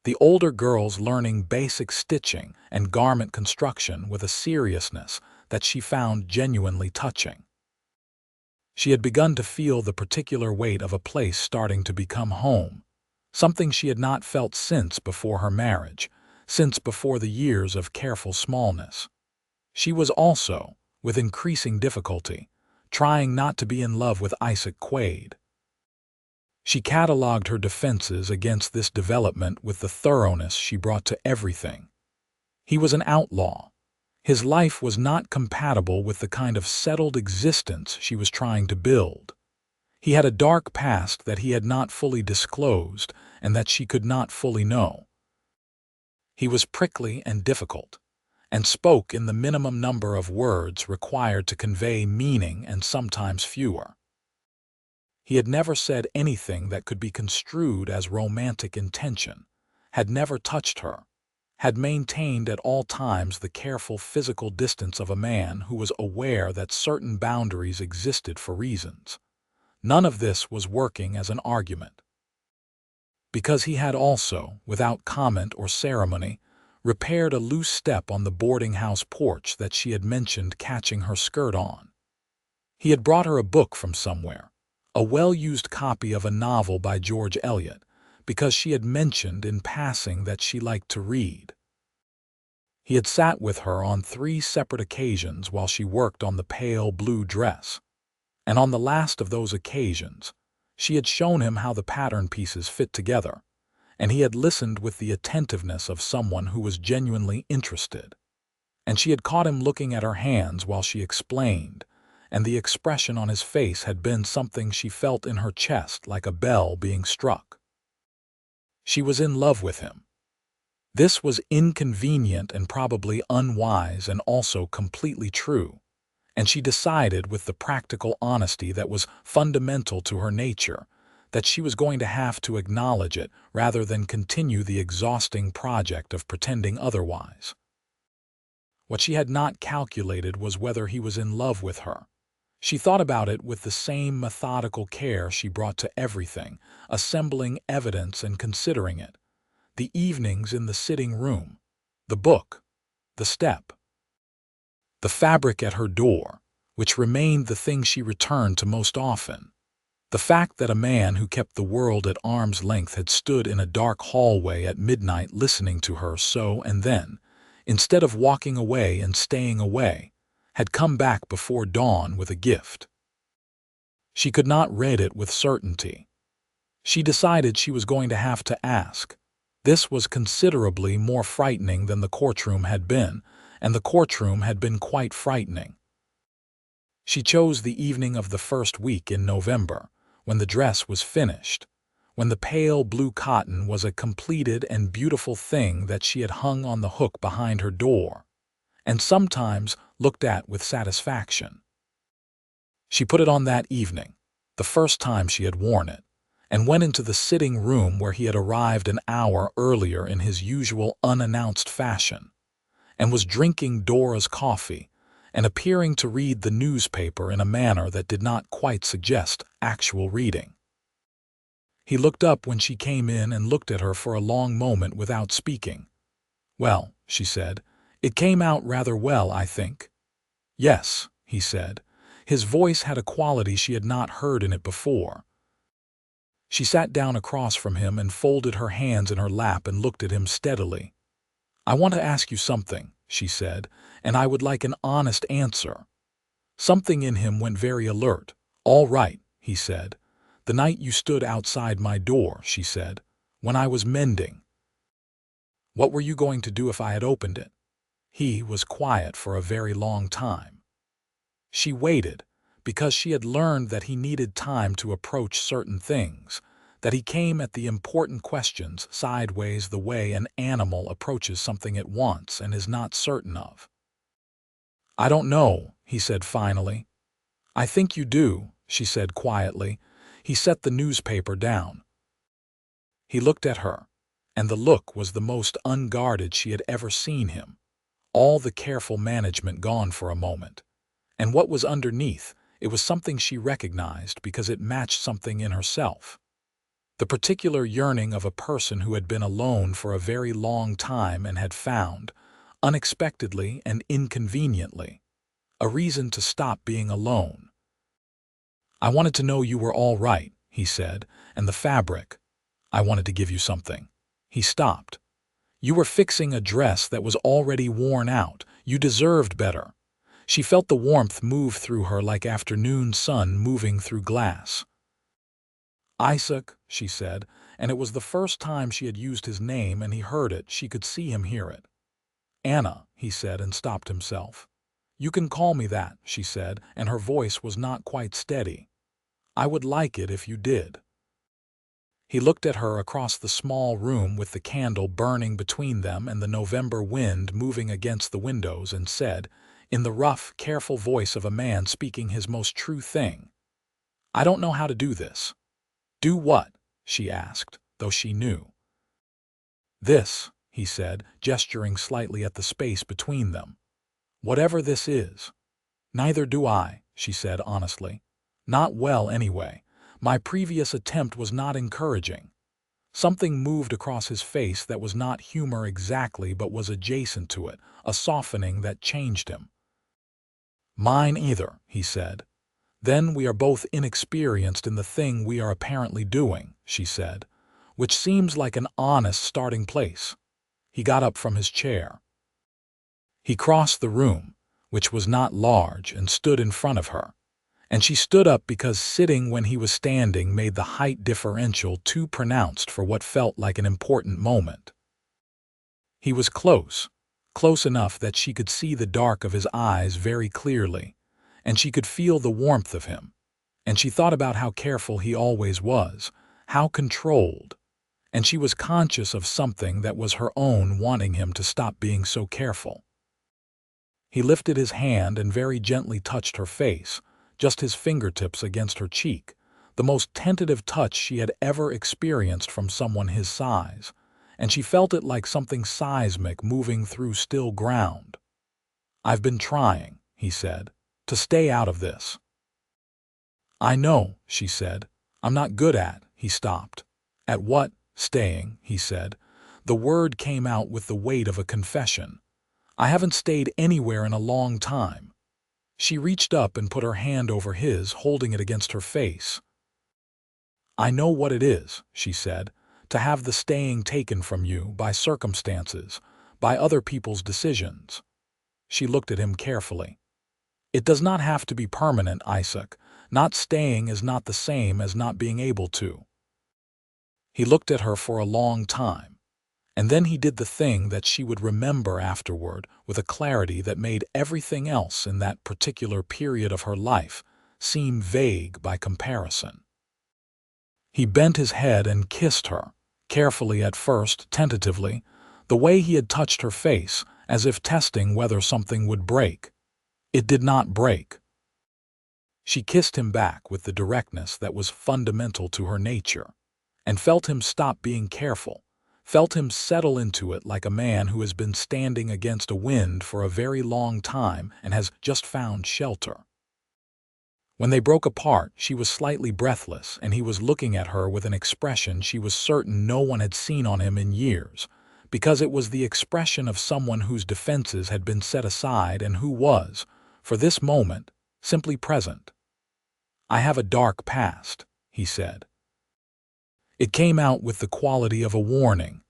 The older girls learning basic stitching and garment construction with a seriousness that she found genuinely touching. She had begun to feel the particular weight of a place starting to become home, something she had not felt since before her marriage, since before the years of careful smallness. She was also, with increasing difficulty, trying not to be in love with Isaac Quaid. She catalogued her defenses against this development with the thoroughness she brought to everything. He was an outlaw. His life was not compatible with the kind of settled existence she was trying to build. He had a dark past that he had not fully disclosed and that she could not fully know. He was prickly and difficult, and spoke in the minimum number of words required to convey meaning and sometimes fewer. He had never said anything that could be construed as romantic intention, had never touched her, had maintained at all times the careful physical distance of a man who was aware that certain boundaries existed for reasons. None of this was working as an argument. Because he had also, without comment or ceremony, repaired a loose step on the boarding house porch that she had mentioned catching her skirt on. He had brought her a book from somewhere, a well-used copy of a novel by George Eliot, because she had mentioned in passing that she liked to read. He had sat with her on 3 separate occasions while she worked on the pale blue dress, and on the last of those occasions, she had shown him how the pattern pieces fit together, and he had listened with the attentiveness of someone who was genuinely interested. And she had caught him looking at her hands while she explained, and the expression on his face had been something she felt in her chest like a bell being struck. She was in love with him. This was inconvenient and probably unwise and also completely true, and she decided with the practical honesty that was fundamental to her nature that she was going to have to acknowledge it rather than continue the exhausting project of pretending otherwise. What she had not calculated was whether he was in love with her. She thought about it with the same methodical care she brought to everything, assembling evidence and considering it. The evenings in the sitting room, the book, the step, the fabric at her door, which remained the thing she returned to most often. The fact that a man who kept the world at arm's length had stood in a dark hallway at midnight listening to her so and then, instead of walking away and staying away, had come back before dawn with a gift. She could not read it with certainty. She decided she was going to have to ask. This was considerably more frightening than the courtroom had been, and the courtroom had been quite frightening. She chose the evening of the first week in November, when the dress was finished, when the pale blue cotton was a completed and beautiful thing that she had hung on the hook behind her door, and sometimes looked at with satisfaction. She put it on that evening, the first time she had worn it, and went into the sitting room where he had arrived an hour earlier in his usual unannounced fashion, and was drinking Dora's coffee and appearing to read the newspaper in a manner that did not quite suggest actual reading. He looked up when she came in and looked at her for a long moment without speaking. "Well," she said, "it came out rather well, I think." "Yes," he said. His voice had a quality she had not heard in it before. She sat down across from him and folded her hands in her lap and looked at him steadily. "I want to ask you something," she said, "and I would like an honest answer." Something in him went very alert. "All right," he said. "The night you stood outside my door," she said, "when I was mending. What were you going to do if I had opened it?" He was quiet for a very long time. She waited, because she had learned that he needed time to approach certain things, that he came at the important questions sideways the way an animal approaches something it wants and is not certain of. "I don't know," he said finally. "I think you do," she said quietly. He set the newspaper down. He looked at her, and the look was the most unguarded she had ever seen him, all the careful management gone for a moment. And what was underneath, it was something she recognized because it matched something in herself. The particular yearning of a person who had been alone for a very long time and had found, unexpectedly and inconveniently, a reason to stop being alone. "I wanted to know you were all right," he said, "and the fabric. I wanted to give you something." He stopped. "You were fixing a dress that was already worn out. You deserved better." She felt the warmth move through her like afternoon sun moving through glass. "Isaac," she said, and it was the first time she had used his name and he heard it, she could see him hear it. "Anna," he said and stopped himself. "You can call me that," she said, and her voice was not quite steady. "I would like it if you did." He looked at her across the small room with the candle burning between them and the November wind moving against the windows and said, in the rough, careful voice of a man speaking his most true thing, "I don't know how to do this." "Do what?" she asked, though she knew. "This," he said, gesturing slightly at the space between them. "Whatever this is." "Neither do I," she said honestly. "Not well, anyway. My previous attempt was not encouraging." Something moved across his face that was not humor exactly but was adjacent to it, a softening that changed him. "Mine either," he said. "Then we are both inexperienced in the thing we are apparently doing," she said, "which seems like an honest starting place." He got up from his chair. He crossed the room, which was not large, and stood in front of her. And she stood up because sitting when he was standing made the height differential too pronounced for what felt like an important moment. He was close enough that she could see the dark of his eyes very clearly, and she could feel the warmth of him. And she thought about how careful he always was, how controlled, and she was conscious of something that was her own wanting him to stop being so careful. He lifted his hand and very gently touched her face, just his fingertips against her cheek, the most tentative touch she had ever experienced from someone his size, and she felt it like something seismic moving through still ground. "I've been trying," he said, "to stay out of this." "I know," she said. "I'm not good at—" He stopped. "At what?" "Staying," he said. The word came out with the weight of a confession. "I haven't stayed anywhere in a long time." She reached up and put her hand over his, holding it against her face. "I know what it is," she said, "to have the staying taken from you by circumstances, by other people's decisions." She looked at him carefully. "It does not have to be permanent, Isaac. Not staying is not the same as not being able to." He looked at her for a long time, and then he did the thing that she would remember afterward with a clarity that made everything else in that particular period of her life seem vague by comparison. He bent his head and kissed her, carefully at first, tentatively, the way he had touched her face, as if testing whether something would break. It did not break. She kissed him back with the directness that was fundamental to her nature, and felt him stop being careful, felt him settle into it like a man who has been standing against a wind for a very long time and has just found shelter. When they broke apart, she was slightly breathless, and he was looking at her with an expression she was certain no one had seen on him in years, because it was the expression of someone whose defenses had been set aside and who was, for this moment, simply present. "I have a dark past," he said. It came out with the quality of a warning.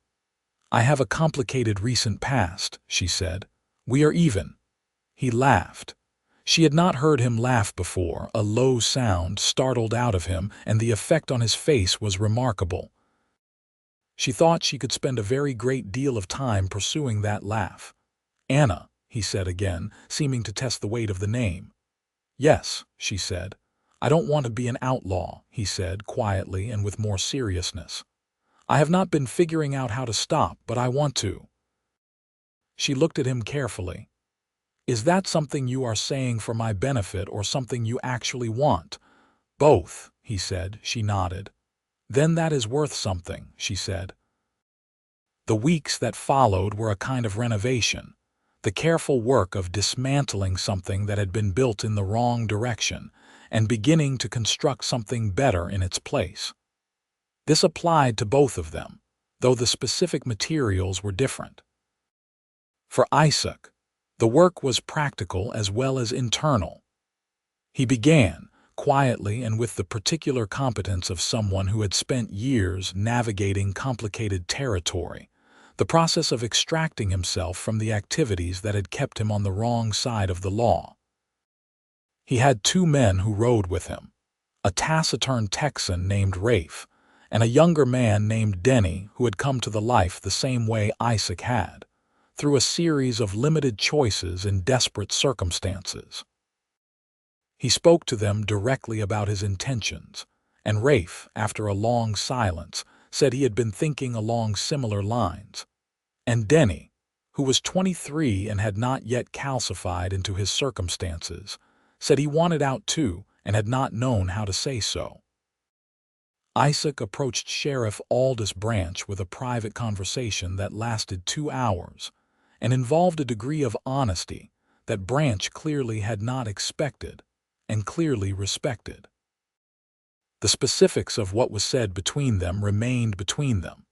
"I have a complicated recent past," she said. "We are even." He laughed. She had not heard him laugh before. A low sound startled out of him, and the effect on his face was remarkable. She thought she could spend a very great deal of time pursuing that laugh. "Anna," he said again, seeming to test the weight of the name. Yes, she said. I don't want to be an outlaw, he said quietly and with more seriousness. I have not been figuring out how to stop, but I want to. She looked at him carefully. Is that something you are saying for my benefit or something you actually want? Both, he said. She nodded. Then that is worth something, she said. The weeks that followed were a kind of renovation, the careful work of dismantling something that had been built in the wrong direction and beginning to construct something better in its place. This applied to both of them, though the specific materials were different. For Isaac, the work was practical as well as internal. He began, quietly and with the particular competence of someone who had spent years navigating complicated territory, the process of extracting himself from the activities that had kept him on the wrong side of the law. He had 2 men who rode with him, a taciturn Texan named Rafe, and a younger man named Denny who had come to the life the same way Isaac had, through a series of limited choices in desperate circumstances. He spoke to them directly about his intentions, and Rafe, after a long silence, said he had been thinking along similar lines. And Denny, who was 23 and had not yet calcified into his circumstances, said he wanted out too and had not known how to say so. Isaac approached Sheriff Aldous Branch with a private conversation that lasted 2 hours and involved a degree of honesty that Branch clearly had not expected and clearly respected. The specifics of what was said between them remained between them,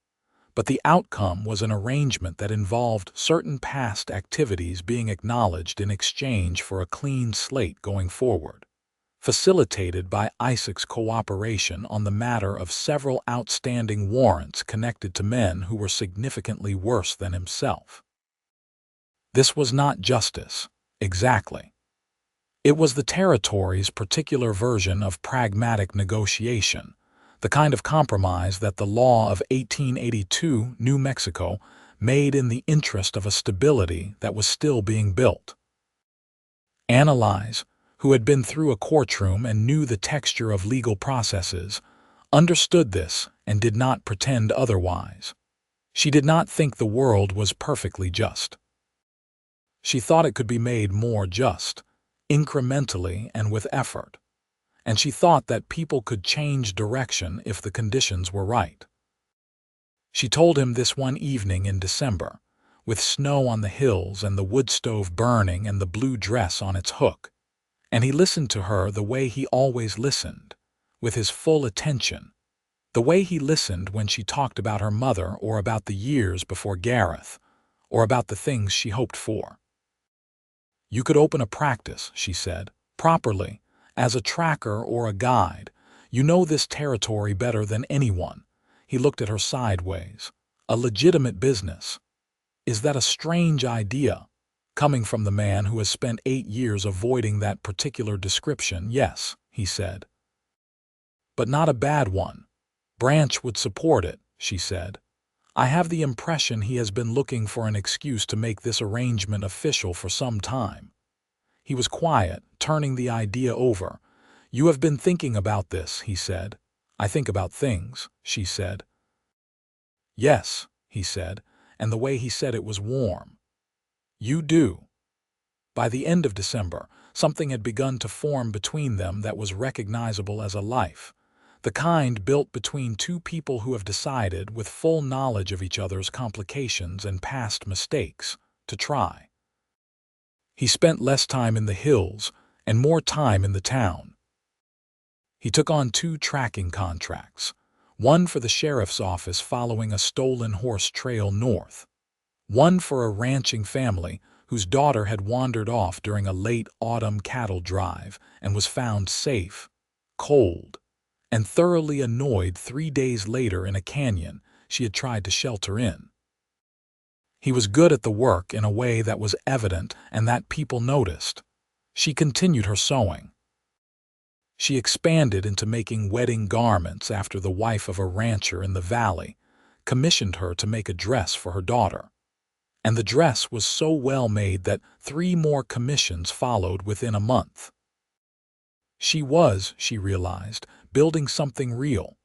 but the outcome was an arrangement that involved certain past activities being acknowledged in exchange for a clean slate going forward, facilitated by Isaac's cooperation on the matter of several outstanding warrants connected to men who were significantly worse than himself. This was not justice, exactly. It was the territory's particular version of pragmatic negotiation, the kind of compromise that the law of 1882 New Mexico made in the interest of a stability that was still being built. Annalise, who had been through a courtroom and knew the texture of legal processes, understood this and did not pretend otherwise. She did not think the world was perfectly just. She thought it could be made more just, incrementally and with effort, and she thought that people could change direction if the conditions were right. She told him this one evening in December, with snow on the hills and the wood stove burning and the blue dress on its hook, and he listened to her the way he always listened, with his full attention, the way he listened when she talked about her mother or about the years before Gareth, or about the things she hoped for. You could open a practice, she said, properly, as a tracker or a guide. You know this territory better than anyone. He looked at her sideways. A legitimate business. Is that a strange idea? Coming from the man who has spent 8 years avoiding that particular description, yes, he said. But not a bad one. Branch would support it, she said. I have the impression he has been looking for an excuse to make this arrangement official for some time. He was quiet, turning the idea over. You have been thinking about this, he said. I think about things, she said. Yes, he said, and the way he said it was warm. You do. By the end of December, something had begun to form between them that was recognizable as a life, the kind built between 2 people who have decided, with full knowledge of each other's complications and past mistakes, to try. He spent less time in the hills and more time in the town. He took on 2 tracking contracts, one for the sheriff's office following a stolen horse trail north, one for a ranching family whose daughter had wandered off during a late autumn cattle drive and was found safe, cold, and thoroughly annoyed 3 days later in a canyon she had tried to shelter in. He was good at the work in a way that was evident and that people noticed. She continued her sewing. She expanded into making wedding garments after the wife of a rancher in the valley commissioned her to make a dress for her daughter. And the dress was so well made that 3 more commissions followed within a month. She realized, building something real.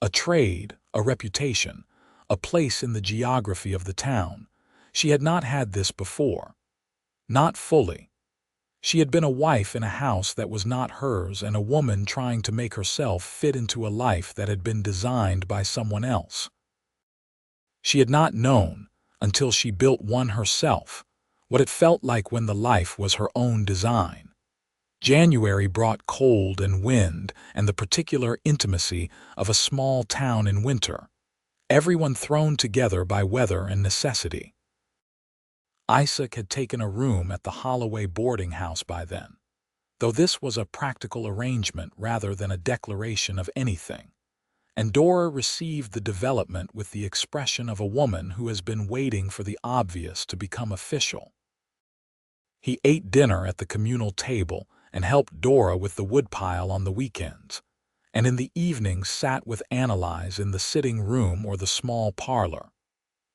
A trade, a reputation, a place in the geography of the town. She had not had this before. Not fully. She had been a wife in a house that was not hers and a woman trying to make herself fit into a life that had been designed by someone else. She had not known, until she built one herself, what it felt like when the life was her own design. January brought cold and wind and the particular intimacy of a small town in winter, everyone thrown together by weather and necessity. Isaac had taken a room at the Holloway boarding house by then, though this was a practical arrangement rather than a declaration of anything, and Dora received the development with the expression of a woman who has been waiting for the obvious to become official. He ate dinner at the communal table and helped Dora with the woodpile on the weekends, and in the evenings sat with Annalise in the sitting room or the small parlor,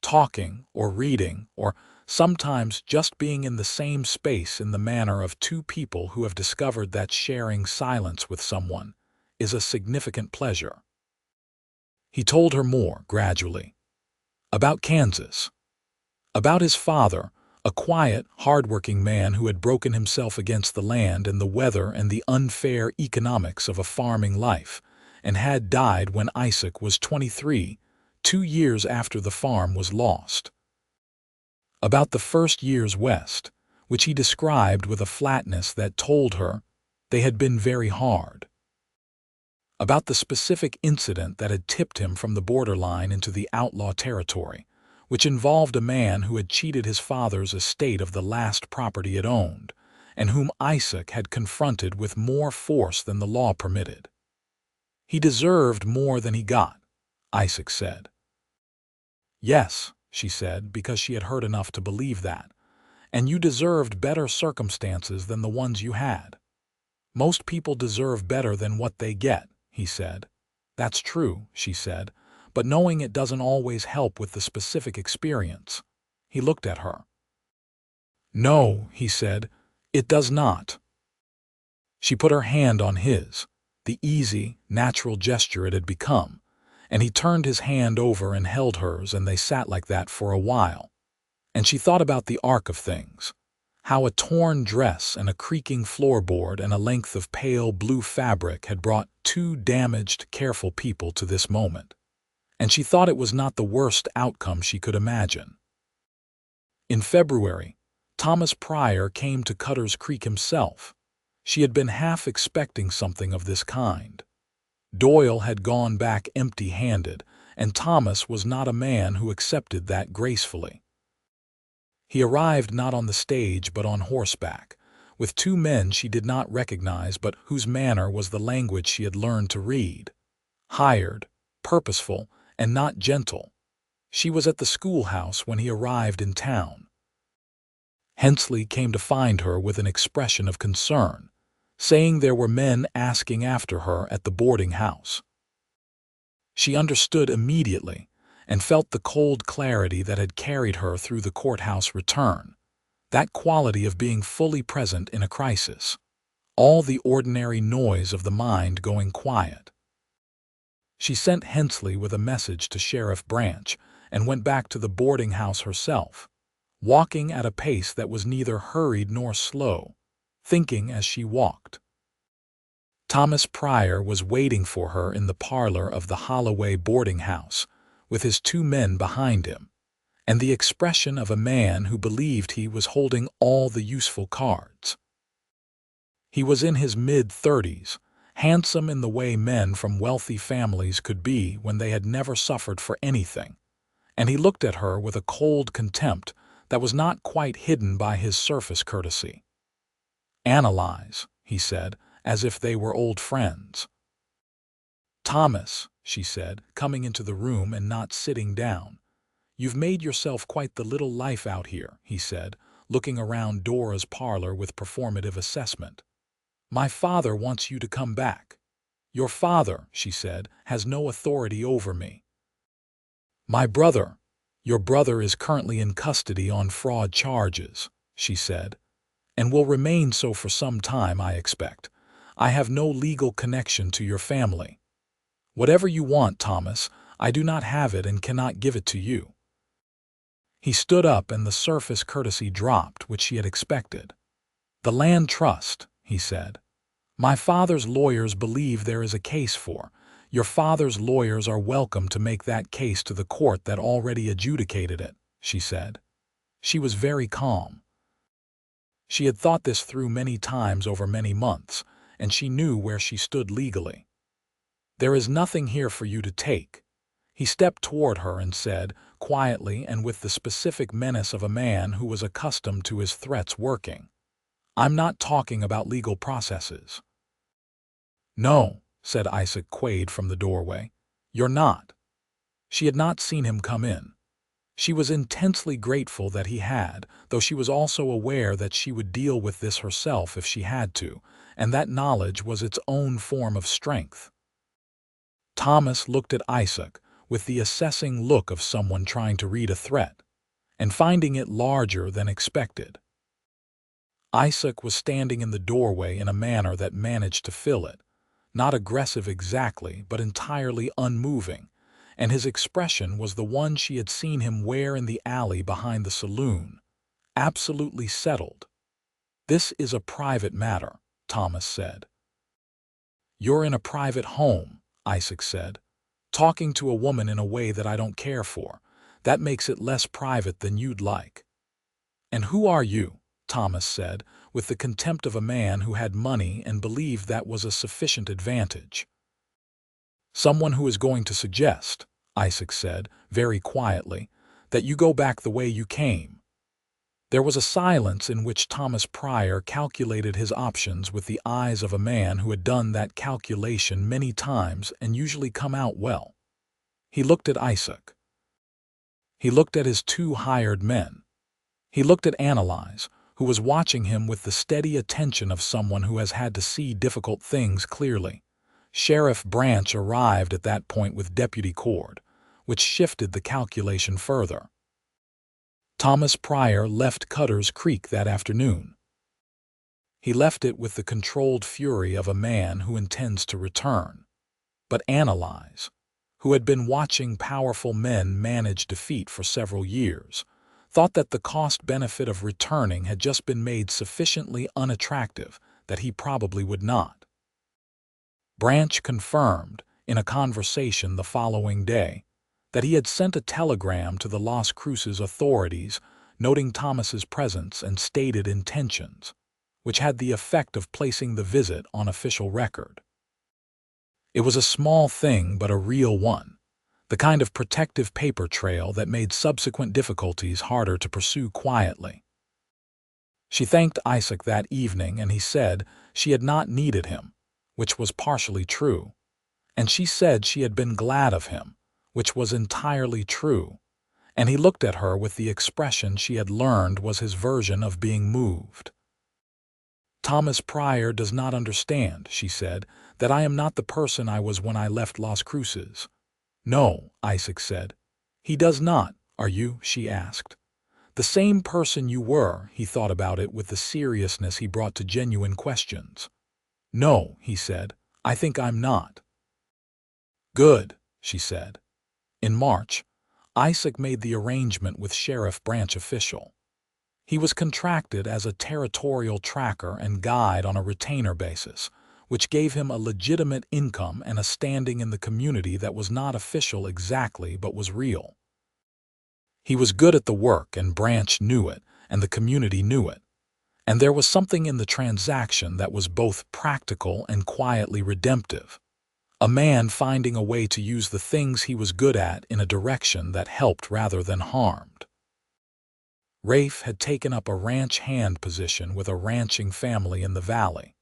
talking or reading or sometimes just being in the same space in the manner of two people who have discovered that sharing silence with someone is a significant pleasure. He told her more, gradually. About Kansas. About his father, a quiet, hard-working man who had broken himself against the land and the weather and the unfair economics of a farming life, and had died when Isaac was 23, 2 years after the farm was lost. About the first years west, which he described with a flatness that told her they had been very hard. About the specific incident that had tipped him from the borderline into the outlaw territory, which involved a man who had cheated his father's estate of the last property it owned, and whom Isaac had confronted with more force than the law permitted. He deserved more than he got, Isaac said. Yes, she said, because she had heard enough to believe that, and you deserved better circumstances than the ones you had. Most people deserve better than what they get, he said. That's true, she said, but knowing it doesn't always help with the specific experience. He looked at her. No, he said, it does not. She put her hand on his, the easy, natural gesture it had become, and he turned his hand over and held hers, and they sat like that for a while. And she thought about the arc of things, how a torn dress and a creaking floorboard and a length of pale blue fabric had brought two damaged, careful people to this moment. And she thought it was not the worst outcome she could imagine. In February, Thomas Pryor came to Cutter's Creek himself. She had been half expecting something of this kind. Doyle had gone back empty-handed, and Thomas was not a man who accepted that gracefully. He arrived not on the stage but on horseback, with two men she did not recognize but whose manner was the language she had learned to read. Hired, purposeful, and not gentle. She was at the schoolhouse when he arrived in town. Hensley came to find her with an expression of concern, saying there were men asking after her at the boarding house. She understood immediately and felt the cold clarity that had carried her through the courthouse return, that quality of being fully present in a crisis, all the ordinary noise of the mind going quiet. She sent Hensley with a message to Sheriff Branch and went back to the boarding house herself, walking at a pace that was neither hurried nor slow, thinking as she walked. Thomas Pryor was waiting for her in the parlor of the Holloway boarding house, with his two men behind him, and the expression of a man who believed he was holding all the useful cards. He was in his mid-30s, handsome in the way men from wealthy families could be when they had never suffered for anything, and he looked at her with a cold contempt that was not quite hidden by his surface courtesy. "Annalise," he said, as if they were old friends. "Thomas," she said, coming into the room and not sitting down. "You've made yourself quite the little life out here," he said, looking around Dora's parlor with performative assessment. "My father wants you to come back." "Your father," she said, "has no authority over me." "My brother, your brother is currently in custody on fraud charges," she said, "and will remain so for some time, I expect. I have no legal connection to your family. Whatever you want, Thomas, I do not have it and cannot give it to you." He stood up and the surface courtesy dropped, which she had expected. "The land trust," he said. "My father's lawyers believe there is a case for. Your father's lawyers are welcome to make that case to the court that already adjudicated it," she said. She was very calm. She had thought this through many times over many months, and she knew where she stood legally. "There is nothing here for you to take." He stepped toward her and said, quietly and with the specific menace of a man who was accustomed to his threats working, "I'm not talking about legal processes." "No," said Isaac Quaid from the doorway. "You're not." She had not seen him come in. She was intensely grateful that he had, though she was also aware that she would deal with this herself if she had to, and that knowledge was its own form of strength. Thomas looked at Isaac with the assessing look of someone trying to read a threat, and finding it larger than expected. Isaac was standing in the doorway in a manner that managed to fill it, not aggressive exactly, but entirely unmoving, and his expression was the one she had seen him wear in the alley behind the saloon, absolutely settled. "This is a private matter," Thomas said. "You're in a private home," Isaac said. "Talking to a woman in a way that I don't care for. That makes it less private than you'd like." "And who are you?" Thomas said, with the contempt of a man who had money and believed that was a sufficient advantage. "Someone who is going to suggest," Isaac said, very quietly, "that you go back the way you came." There was a silence in which Thomas Pryor calculated his options with the eyes of a man who had done that calculation many times and usually come out well. He looked at Isaac. He looked at his two hired men. He looked at Annalise, who was watching him with the steady attention of someone who has had to see difficult things clearly. Sheriff Branch arrived at that point with Deputy Cord, which shifted the calculation further. Thomas Pryor left Cutter's Creek that afternoon. He left it with the controlled fury of a man who intends to return. But Annalise, who had been watching powerful men manage defeat for several years, thought that the cost-benefit of returning had just been made sufficiently unattractive that he probably would not. Branch confirmed, in a conversation the following day, that he had sent a telegram to the Las Cruces authorities noting Thomas's presence and stated intentions, which had the effect of placing the visit on official record. It was a small thing but a real one, the kind of protective paper trail that made subsequent difficulties harder to pursue quietly. She thanked Isaac that evening, and he said she had not needed him, which was partially true, and she said she had been glad of him, which was entirely true, and he looked at her with the expression she had learned was his version of being moved. "Thomas Pryor does not understand," she said, "that I am not the person I was when I left Las Cruces." "No," Isaac said. "He does not, are you?" she asked. "The same person you were," he thought about it with the seriousness he brought to genuine questions. "No," he said, "I think I'm not." "Good," she said. In March, Isaac made the arrangement with Sheriff Branch official. He was contracted as a territorial tracker and guide on a retainer basis, which gave him a legitimate income and a standing in the community that was not official exactly but was real. He was good at the work, and Branch knew it, and the community knew it. And there was something in the transaction that was both practical and quietly redemptive. A man finding a way to use the things he was good at in a direction that helped rather than harmed. Rafe had taken up a ranch hand position with a ranching family in the valley,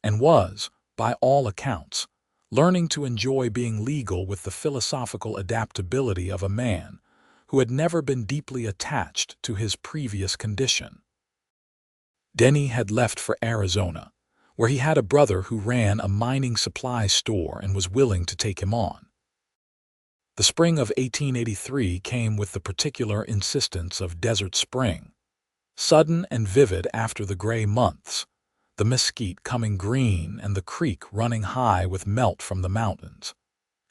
and was, by all accounts, learning to enjoy being legal with the philosophical adaptability of a man who had never been deeply attached to his previous condition. Denny had left for Arizona, where he had a brother who ran a mining supply store and was willing to take him on. The spring of 1883 came with the particular insistence of Desert Spring, sudden and vivid after the gray months, the mesquite coming green and the creek running high with melt from the mountains.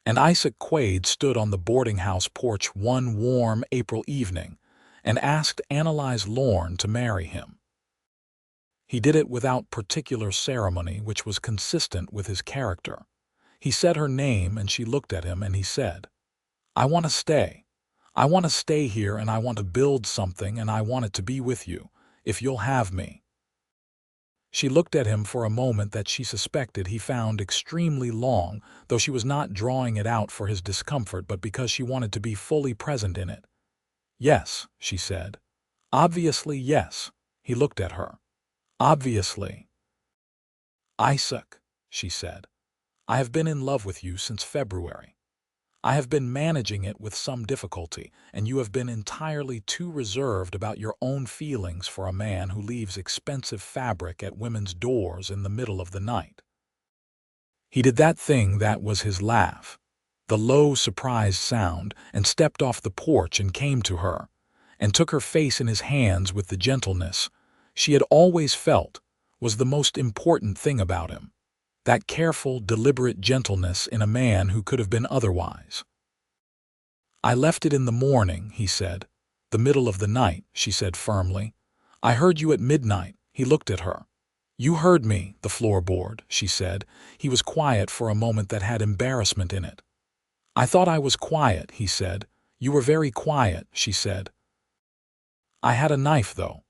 And Isaac Quaid stood on the boarding house porch one warm April evening and asked Annalise Lorne to marry him. He did it without particular ceremony, which was consistent with his character. He said her name and she looked at him and he said, "I want to stay. I want to stay here and I want to build something and I want it to be with you, if you'll have me." She looked at him for a moment that she suspected he found extremely long, though she was not drawing it out for his discomfort but because she wanted to be fully present in it. "Yes," she said. "Obviously, yes." He looked at her. "Obviously." "Isaac," she said, "I have been in love with you since February. I have been managing it with some difficulty, and you have been entirely too reserved about your own feelings for a man who leaves expensive fabric at women's doors in the middle of the night." He did that thing that was his laugh, the low, surprised sound, and stepped off the porch and came to her, and took her face in his hands with the gentleness she had always felt was the most important thing about him. That careful, deliberate gentleness in a man who could have been otherwise. "I left it in the morning," he said. "The middle of the night," she said firmly. "I heard you at midnight." He looked at her. "You heard me, the floorboard," she said. He was quiet for a moment that had embarrassment in it. "I thought I was quiet," he said. "You were very quiet," she said. "I had a knife, though."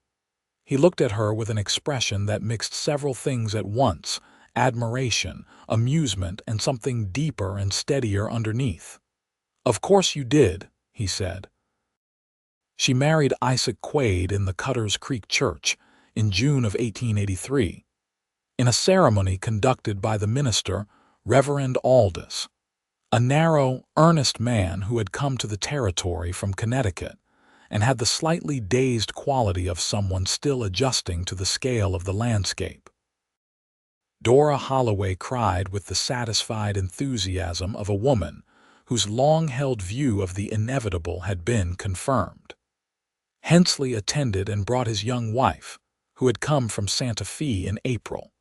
He looked at her with an expression that mixed several things at once: admiration, amusement, and something deeper and steadier underneath. "Of course you did," he said. She married Isaac Quaid in the Cutters Creek Church in June of 1883, in a ceremony conducted by the minister, Reverend Aldous, a narrow, earnest man who had come to the territory from Connecticut and had the slightly dazed quality of someone still adjusting to the scale of the landscape. Dora Holloway cried with the satisfied enthusiasm of a woman whose long-held view of the inevitable had been confirmed. Hensley attended and brought his young wife, who had come from Santa Fe in April.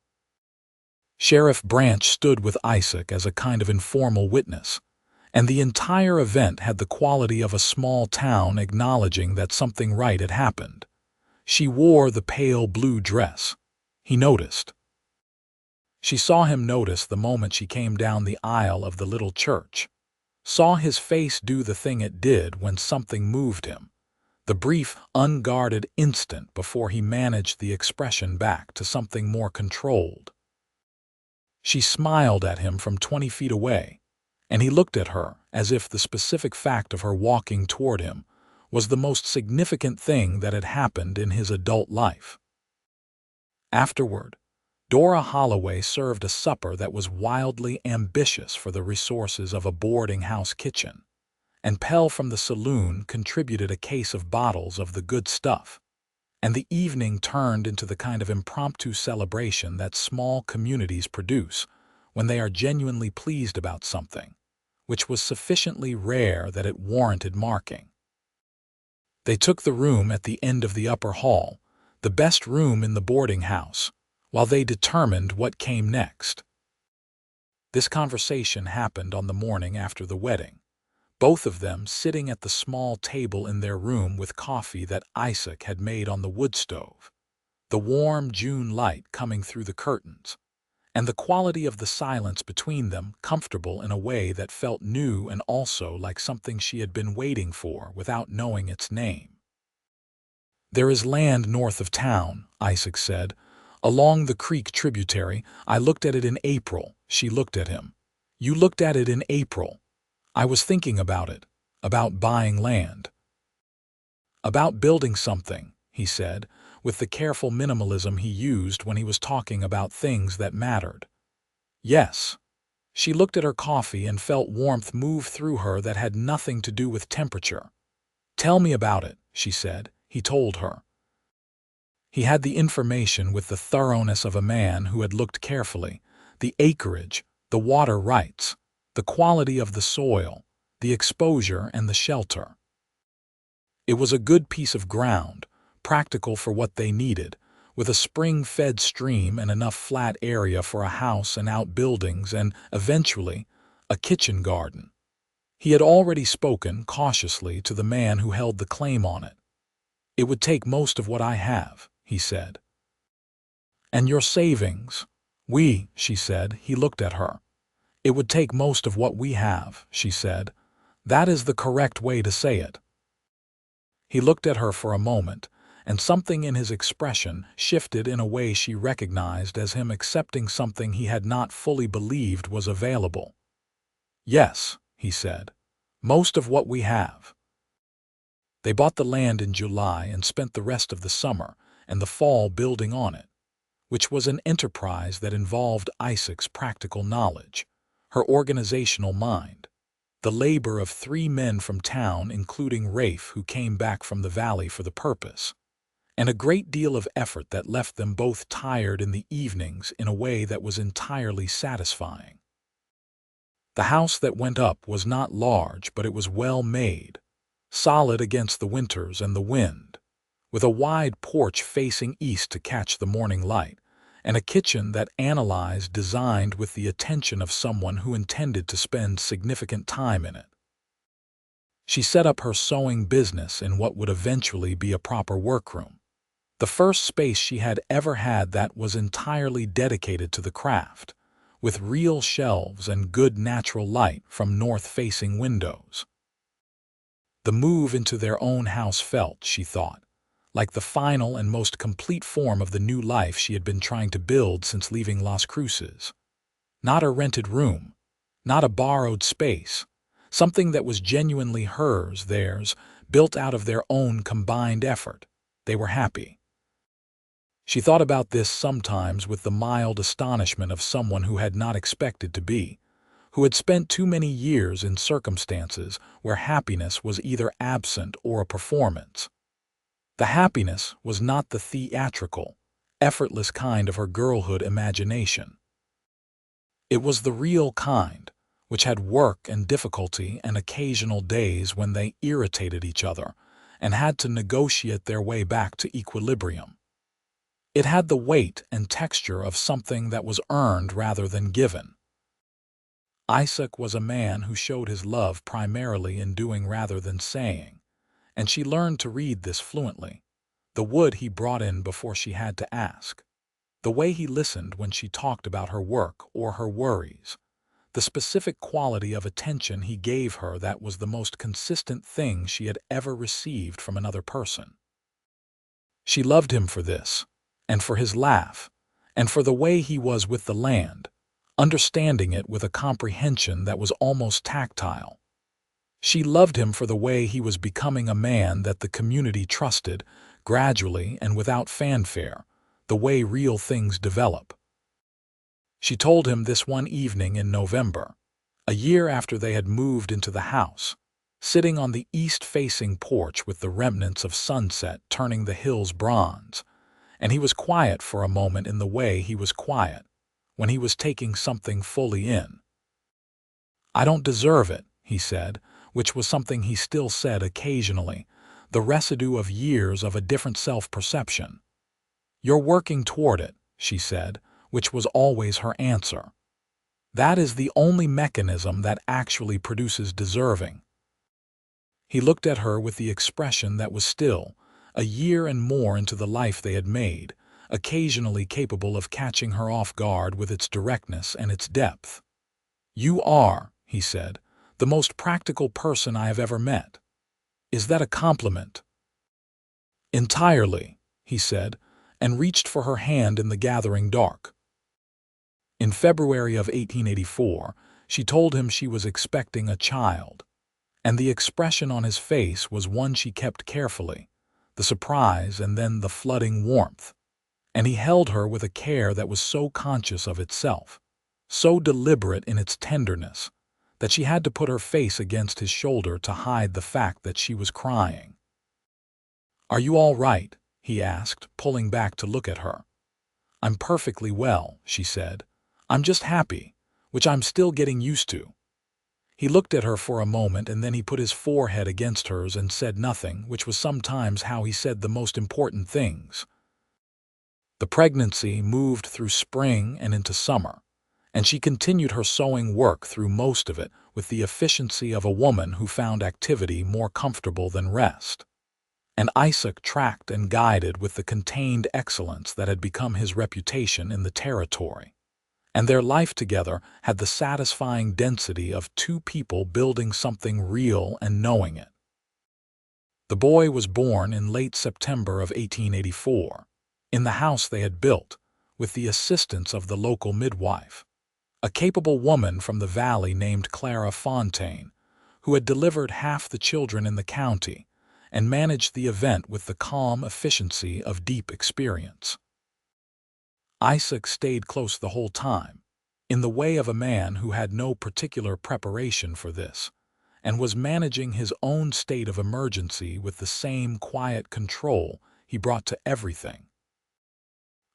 Sheriff Branch stood with Isaac as a kind of informal witness, and the entire event had the quality of a small town acknowledging that something right had happened. She wore the pale blue dress. He noticed. She saw him notice the moment she came down the aisle of the little church, saw his face do the thing it did when something moved him, the brief, unguarded instant before he managed the expression back to something more controlled. She smiled at him from 20 feet away, and he looked at her as if the specific fact of her walking toward him was the most significant thing that had happened in his adult life. Afterward, Dora Holloway served a supper that was wildly ambitious for the resources of a boarding-house kitchen, and Pell from the saloon contributed a case of bottles of the good stuff, and the evening turned into the kind of impromptu celebration that small communities produce when they are genuinely pleased about something, which was sufficiently rare that it warranted marking. They took the room at the end of the upper hall, the best room in the boarding house, while they determined what came next. This conversation happened on the morning after the wedding, both of them sitting at the small table in their room with coffee that Isaac had made on the wood stove, the warm June light coming through the curtains, and the quality of the silence between them comfortable in a way that felt new and also like something she had been waiting for without knowing its name. "There is land north of town," Isaac said, "along the creek tributary. I looked at it in April." She looked at him. "You looked at it in April?" "I was thinking about it, about buying land." "About building something," he said, with the careful minimalism he used when he was talking about things that mattered. "Yes." She looked at her coffee and felt warmth move through her that had nothing to do with temperature. "Tell me about it," she said. He told her. He had the information with the thoroughness of a man who had looked carefully: the acreage, the water rights, the quality of the soil, the exposure and the shelter. It was a good piece of ground, practical for what they needed, with a spring-fed stream and enough flat area for a house and outbuildings and, eventually, a kitchen garden. He had already spoken cautiously to the man who held the claim on it. "It would take most of what I have," he said. "And your savings?" She said. He looked at her. "It would take most of what we have," she said. "That is the correct way to say it." He looked at her for a moment, and something in his expression shifted in a way she recognized as him accepting something he had not fully believed was available. "Yes," he said, "most of what we have." They bought the land in July and spent the rest of the summer and the fall building on it, which was an enterprise that involved Isaac's practical knowledge, her organizational mind, the labor of 3 men from town, including Rafe, who came back from the valley for the purpose, and a great deal of effort that left them both tired in the evenings in a way that was entirely satisfying. The house that went up was not large, but it was well made, solid against the winters and the wind, with a wide porch facing east to catch the morning light, and a kitchen that Annalise designed with the attention of someone who intended to spend significant time in it. She set up her sewing business in what would eventually be a proper workroom, the first space she had ever had that was entirely dedicated to the craft, with real shelves and good natural light from north-facing windows. The move into their own house felt, she thought, like the final and most complete form of the new life she had been trying to build since leaving Las Cruces. Not a rented room, not a borrowed space, something that was genuinely hers, theirs, built out of their own combined effort. They were happy. She thought about this sometimes with the mild astonishment of someone who had not expected to be, who had spent too many years in circumstances where happiness was either absent or a performance. The happiness was not the theatrical, effortless kind of her girlhood imagination. It was the real kind, which had work and difficulty and occasional days when they irritated each other and had to negotiate their way back to equilibrium. It had the weight and texture of something that was earned rather than given. Isaac was a man who showed his love primarily in doing rather than saying, and she learned to read this fluently. The wood he brought in before she had to ask, the way he listened when she talked about her work or her worries, the specific quality of attention he gave her that was the most consistent thing she had ever received from another person. She loved him for this, and for his laugh, and for the way he was with the land, understanding it with a comprehension that was almost tactile. She loved him for the way he was becoming a man that the community trusted, gradually and without fanfare, the way real things develop. She told him this one evening in November, a year after they had moved into the house, sitting on the east-facing porch with the remnants of sunset turning the hills bronze, and he was quiet for a moment in the way he was quiet, when he was taking something fully in. "I don't deserve it," he said, which was something he still said occasionally, the residue of years of a different self-perception. "You're working toward it," she said, which was always her answer. "That is the only mechanism that actually produces deserving." He looked at her with the expression that was still, a year and more into the life they had made, occasionally capable of catching her off guard with its directness and its depth. "You are," he said, "the most practical person I have ever met. Is that a compliment?" "Entirely," he said, and reached for her hand in the gathering dark. In February of 1884, she told him she was expecting a child, and the expression on his face was one she kept carefully, the surprise and then the flooding warmth, and he held her with a care that was so conscious of itself, so deliberate in its tenderness, that she had to put her face against his shoulder to hide the fact that she was crying. "Are you all right?" he asked, pulling back to look at her. "I'm perfectly well," she said. "I'm just happy, which I'm still getting used to." He looked at her for a moment and then he put his forehead against hers and said nothing, which was sometimes how he said the most important things. The pregnancy moved through spring and into summer, and she continued her sewing work through most of it with the efficiency of a woman who found activity more comfortable than rest. And Isaac tracked and guided with the contained excellence that had become his reputation in the territory. And their life together had the satisfying density of two people building something real and knowing it. The boy was born in late September of 1884, in the house they had built, with the assistance of the local midwife, a capable woman from the valley named Clara Fontaine, who had delivered half the children in the county and managed the event with the calm efficiency of deep experience. Isaac stayed close the whole time, in the way of a man who had no particular preparation for this, and was managing his own state of emergency with the same quiet control he brought to everything.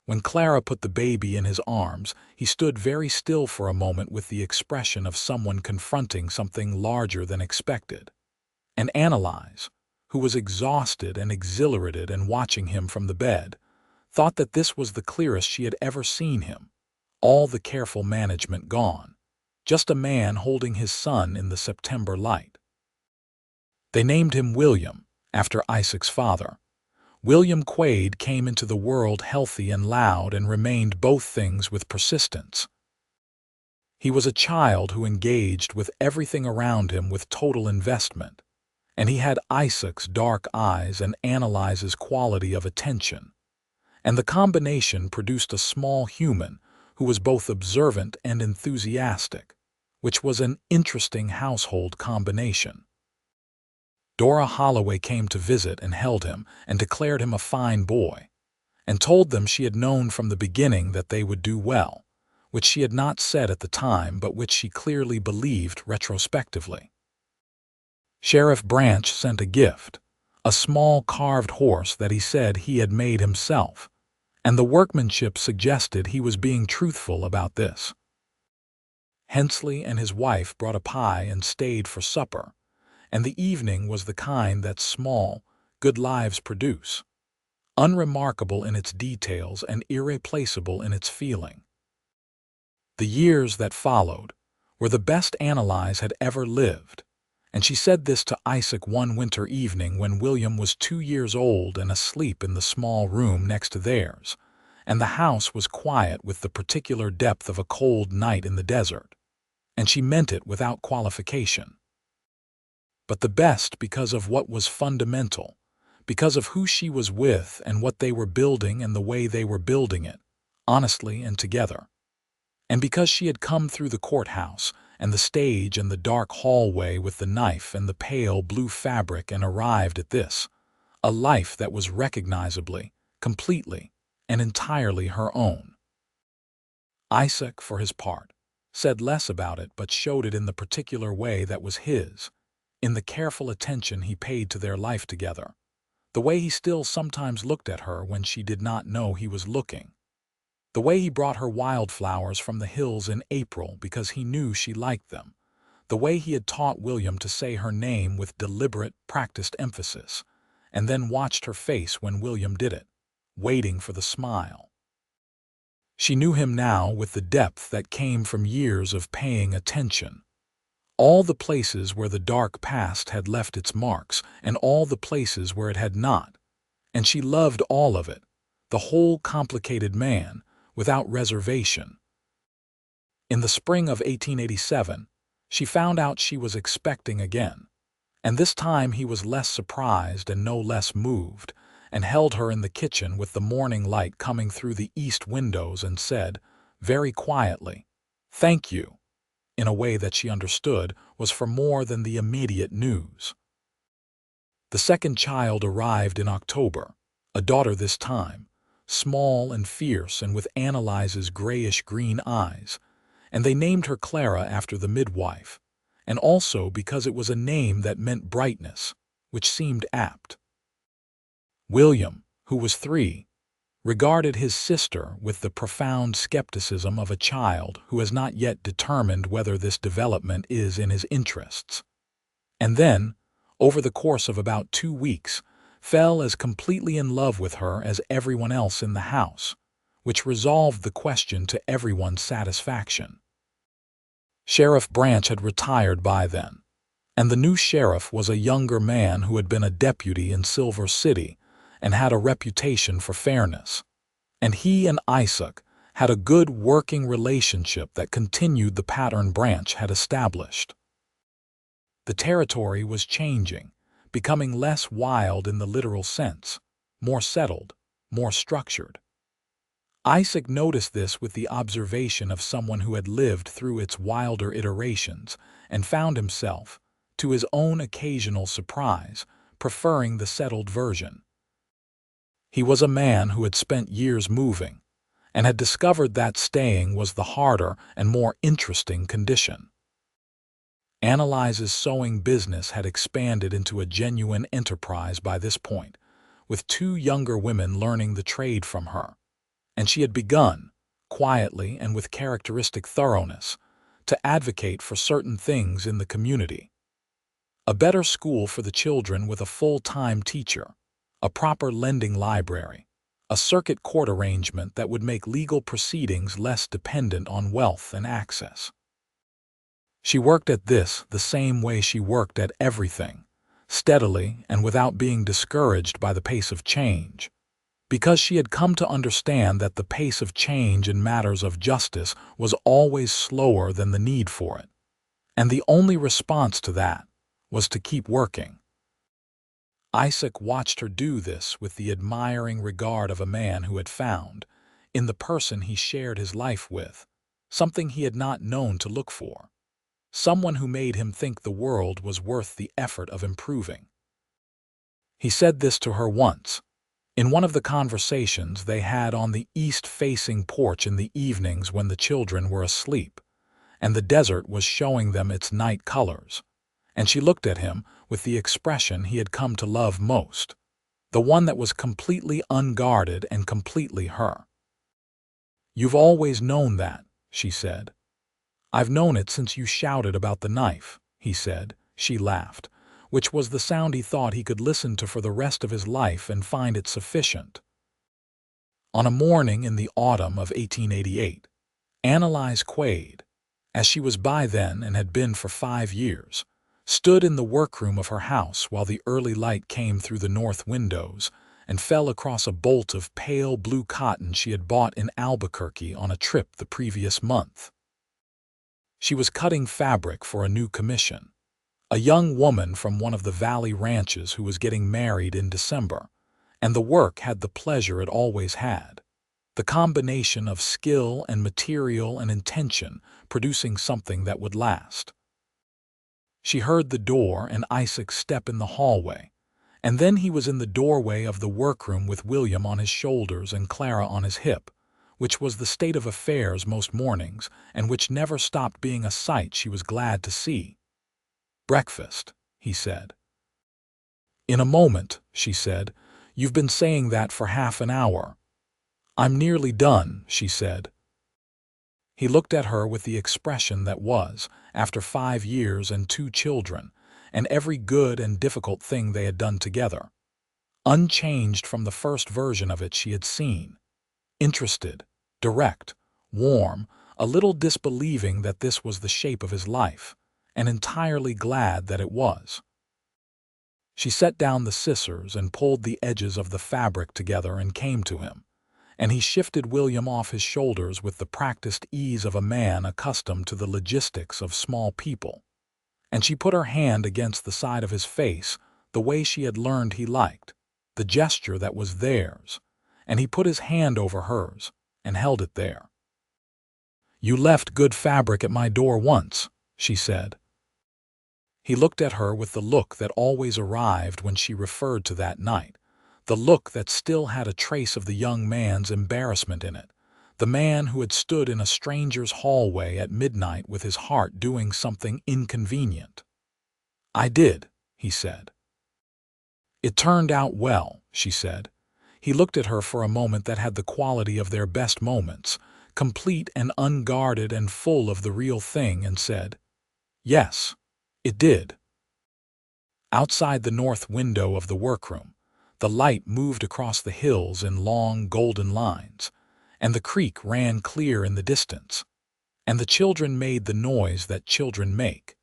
When Clara put the baby in his arms, he stood very still for a moment with the expression of someone confronting something larger than expected. And Annalise, who was exhausted and exhilarated and watching him from the bed, thought that this was the clearest she had ever seen him, all the careful management gone, just a man holding his son in the September light. They named him William, after Isaac's father. William Quaid came into the world healthy and loud and remained both things with persistence. He was a child who engaged with everything around him with total investment, and he had Isaac's dark eyes and Annalise's quality of attention, and the combination produced a small human who was both observant and enthusiastic, which was an interesting household combination. Dora Holloway came to visit and held him and declared him a fine boy, and told them she had known from the beginning that they would do well, which she had not said at the time but which she clearly believed retrospectively. Sheriff Branch sent a gift, a small carved horse that he said he had made himself, and the workmanship suggested he was being truthful about this. Hensley and his wife brought a pie and stayed for supper, and the evening was the kind that small, good lives produce, unremarkable in its details and irreplaceable in its feeling. The years that followed were the best Annalise had ever lived, and she said this to Isaac one winter evening when William was 2 years old and asleep in the small room next to theirs, and the house was quiet with the particular depth of a cold night in the desert, and she meant it without qualification. But the best because of what was fundamental, because of who she was with and what they were building and the way they were building it, honestly and together. And because she had come through the courthouse and the stage and the dark hallway with the knife and the pale blue fabric and arrived at this, a life that was recognizably, completely, and entirely her own. Isaac, for his part, said less about it but showed it in the particular way that was his, in the careful attention he paid to their life together, the way he still sometimes looked at her when she did not know he was looking, the way he brought her wildflowers from the hills in April because he knew she liked them, the way he had taught William to say her name with deliberate, practiced emphasis, and then watched her face when William did it, waiting for the smile. She knew him now with the depth that came from years of paying attention. All the places where the dark past had left its marks, and all the places where it had not, and she loved all of it, the whole complicated man, without reservation. In the spring of 1887, she found out she was expecting again, and this time he was less surprised and no less moved, and held her in the kitchen with the morning light coming through the east windows and said, very quietly, "Thank you," in a way that she understood was for more than the immediate news. The second child arrived in October, a daughter this time, small and fierce and with Annalise's grayish-green eyes, and they named her Clara after the midwife, and also because it was a name that meant brightness, which seemed apt. William, who was 3, regarded his sister with the profound skepticism of a child who has not yet determined whether this development is in his interests, and then, over the course of about 2 weeks, fell as completely in love with her as everyone else in the house, which resolved the question to everyone's satisfaction. Sheriff Branch had retired by then, and the new sheriff was a younger man who had been a deputy in Silver City and had a reputation for fairness. And he and Isaac had a good working relationship that continued the pattern Branch had established. The territory was changing, becoming less wild in the literal sense, more settled, more structured. Isaac noticed this with the observation of someone who had lived through its wilder iterations and found himself, to his own occasional surprise, preferring the settled version. He was a man who had spent years moving, and had discovered that staying was the harder and more interesting condition. Annalise's sewing business had expanded into a genuine enterprise by this point, with 2 younger women learning the trade from her, and she had begun, quietly and with characteristic thoroughness, to advocate for certain things in the community. A better school for the children with a full-time teacher, a proper lending library, a circuit court arrangement that would make legal proceedings less dependent on wealth and access. She worked at this the same way she worked at everything, steadily and without being discouraged by the pace of change, because she had come to understand that the pace of change in matters of justice was always slower than the need for it, and the only response to that was to keep working. Isaac watched her do this with the admiring regard of a man who had found, in the person he shared his life with, something he had not known to look for, someone who made him think the world was worth the effort of improving. He said this to her once, in one of the conversations they had on the east-facing porch in the evenings when the children were asleep, and the desert was showing them its night colors, and she looked at him with the expression he had come to love most, the one that was completely unguarded and completely her. "You've always known that," she said. "I've known it since you shouted about the knife," he said. She laughed, which was the sound he thought he could listen to for the rest of his life and find it sufficient. On a morning in the autumn of 1888, Annalise Quaid, as she was by then and had been for 5 years, stood in the workroom of her house while the early light came through the north windows and fell across a bolt of pale blue cotton she had bought in Albuquerque on a trip the previous month. She was cutting fabric for a new commission, a young woman from one of the valley ranches who was getting married in December, and the work had the pleasure it always had, the combination of skill and material and intention producing something that would last. She heard the door and Isaac's step in the hallway, and then he was in the doorway of the workroom with William on his shoulders and Clara on his hip, which was the state of affairs most mornings and which never stopped being a sight she was glad to see. "Breakfast," he said. "In a moment," she said. "You've been saying that for half an hour." "I'm nearly done," she said. He looked at her with the expression that was, after 5 years and 2 children, and every good and difficult thing they had done together, unchanged from the first version of it she had seen, interested, direct, warm, a little disbelieving that this was the shape of his life, and entirely glad that it was. She set down the scissors and pulled the edges of the fabric together and came to him, and he shifted William off his shoulders with the practiced ease of a man accustomed to the logistics of small people, and she put her hand against the side of his face the way she had learned he liked, the gesture that was theirs, and he put his hand over hers and held it there. "You left good fabric at my door once," she said. He looked at her with the look that always arrived when she referred to that night, the look that still had a trace of the young man's embarrassment in it, the man who had stood in a stranger's hallway at midnight with his heart doing something inconvenient. "I did," he said. "It turned out well," she said. He looked at her for a moment that had the quality of their best moments, complete and unguarded and full of the real thing, and said, "Yes, it did." Outside the north window of the workroom, the light moved across the hills in long golden lines, and the creek ran clear in the distance, and the children made the noise that children make,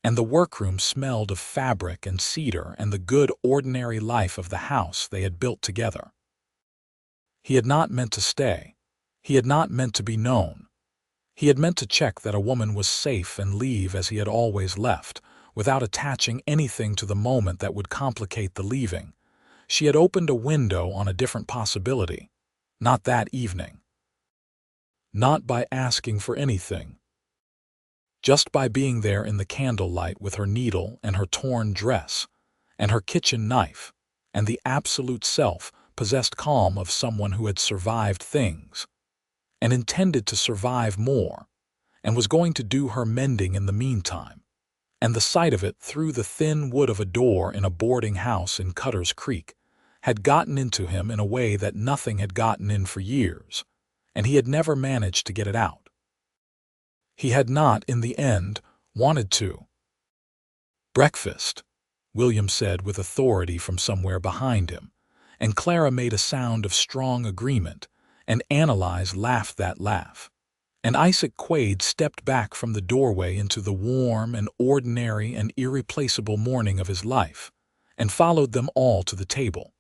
and the workroom smelled of fabric and cedar and the good ordinary life of the house they had built together. He had not meant to stay. He had not meant to be known. He had meant to check that a woman was safe and leave as he had always left, without attaching anything to the moment that would complicate the leaving. She had opened a window on a different possibility. Not that evening. Not by asking for anything. Just by being there in the candlelight with her needle and her torn dress, and her kitchen knife, and the absolute self-possessed calm of someone who had survived things, and intended to survive more, and was going to do her mending in the meantime, and the sight of it through the thin wood of a door in a boarding house in Cutter's Creek had gotten into him in a way that nothing had gotten in for years, and he had never managed to get it out. He had not, in the end, wanted to. "Breakfast," William said with authority from somewhere behind him, and Clara made a sound of strong agreement, and Annalise laughed that laugh, and Isaac Quaid stepped back from the doorway into the warm and ordinary and irreplaceable morning of his life, and followed them all to the table.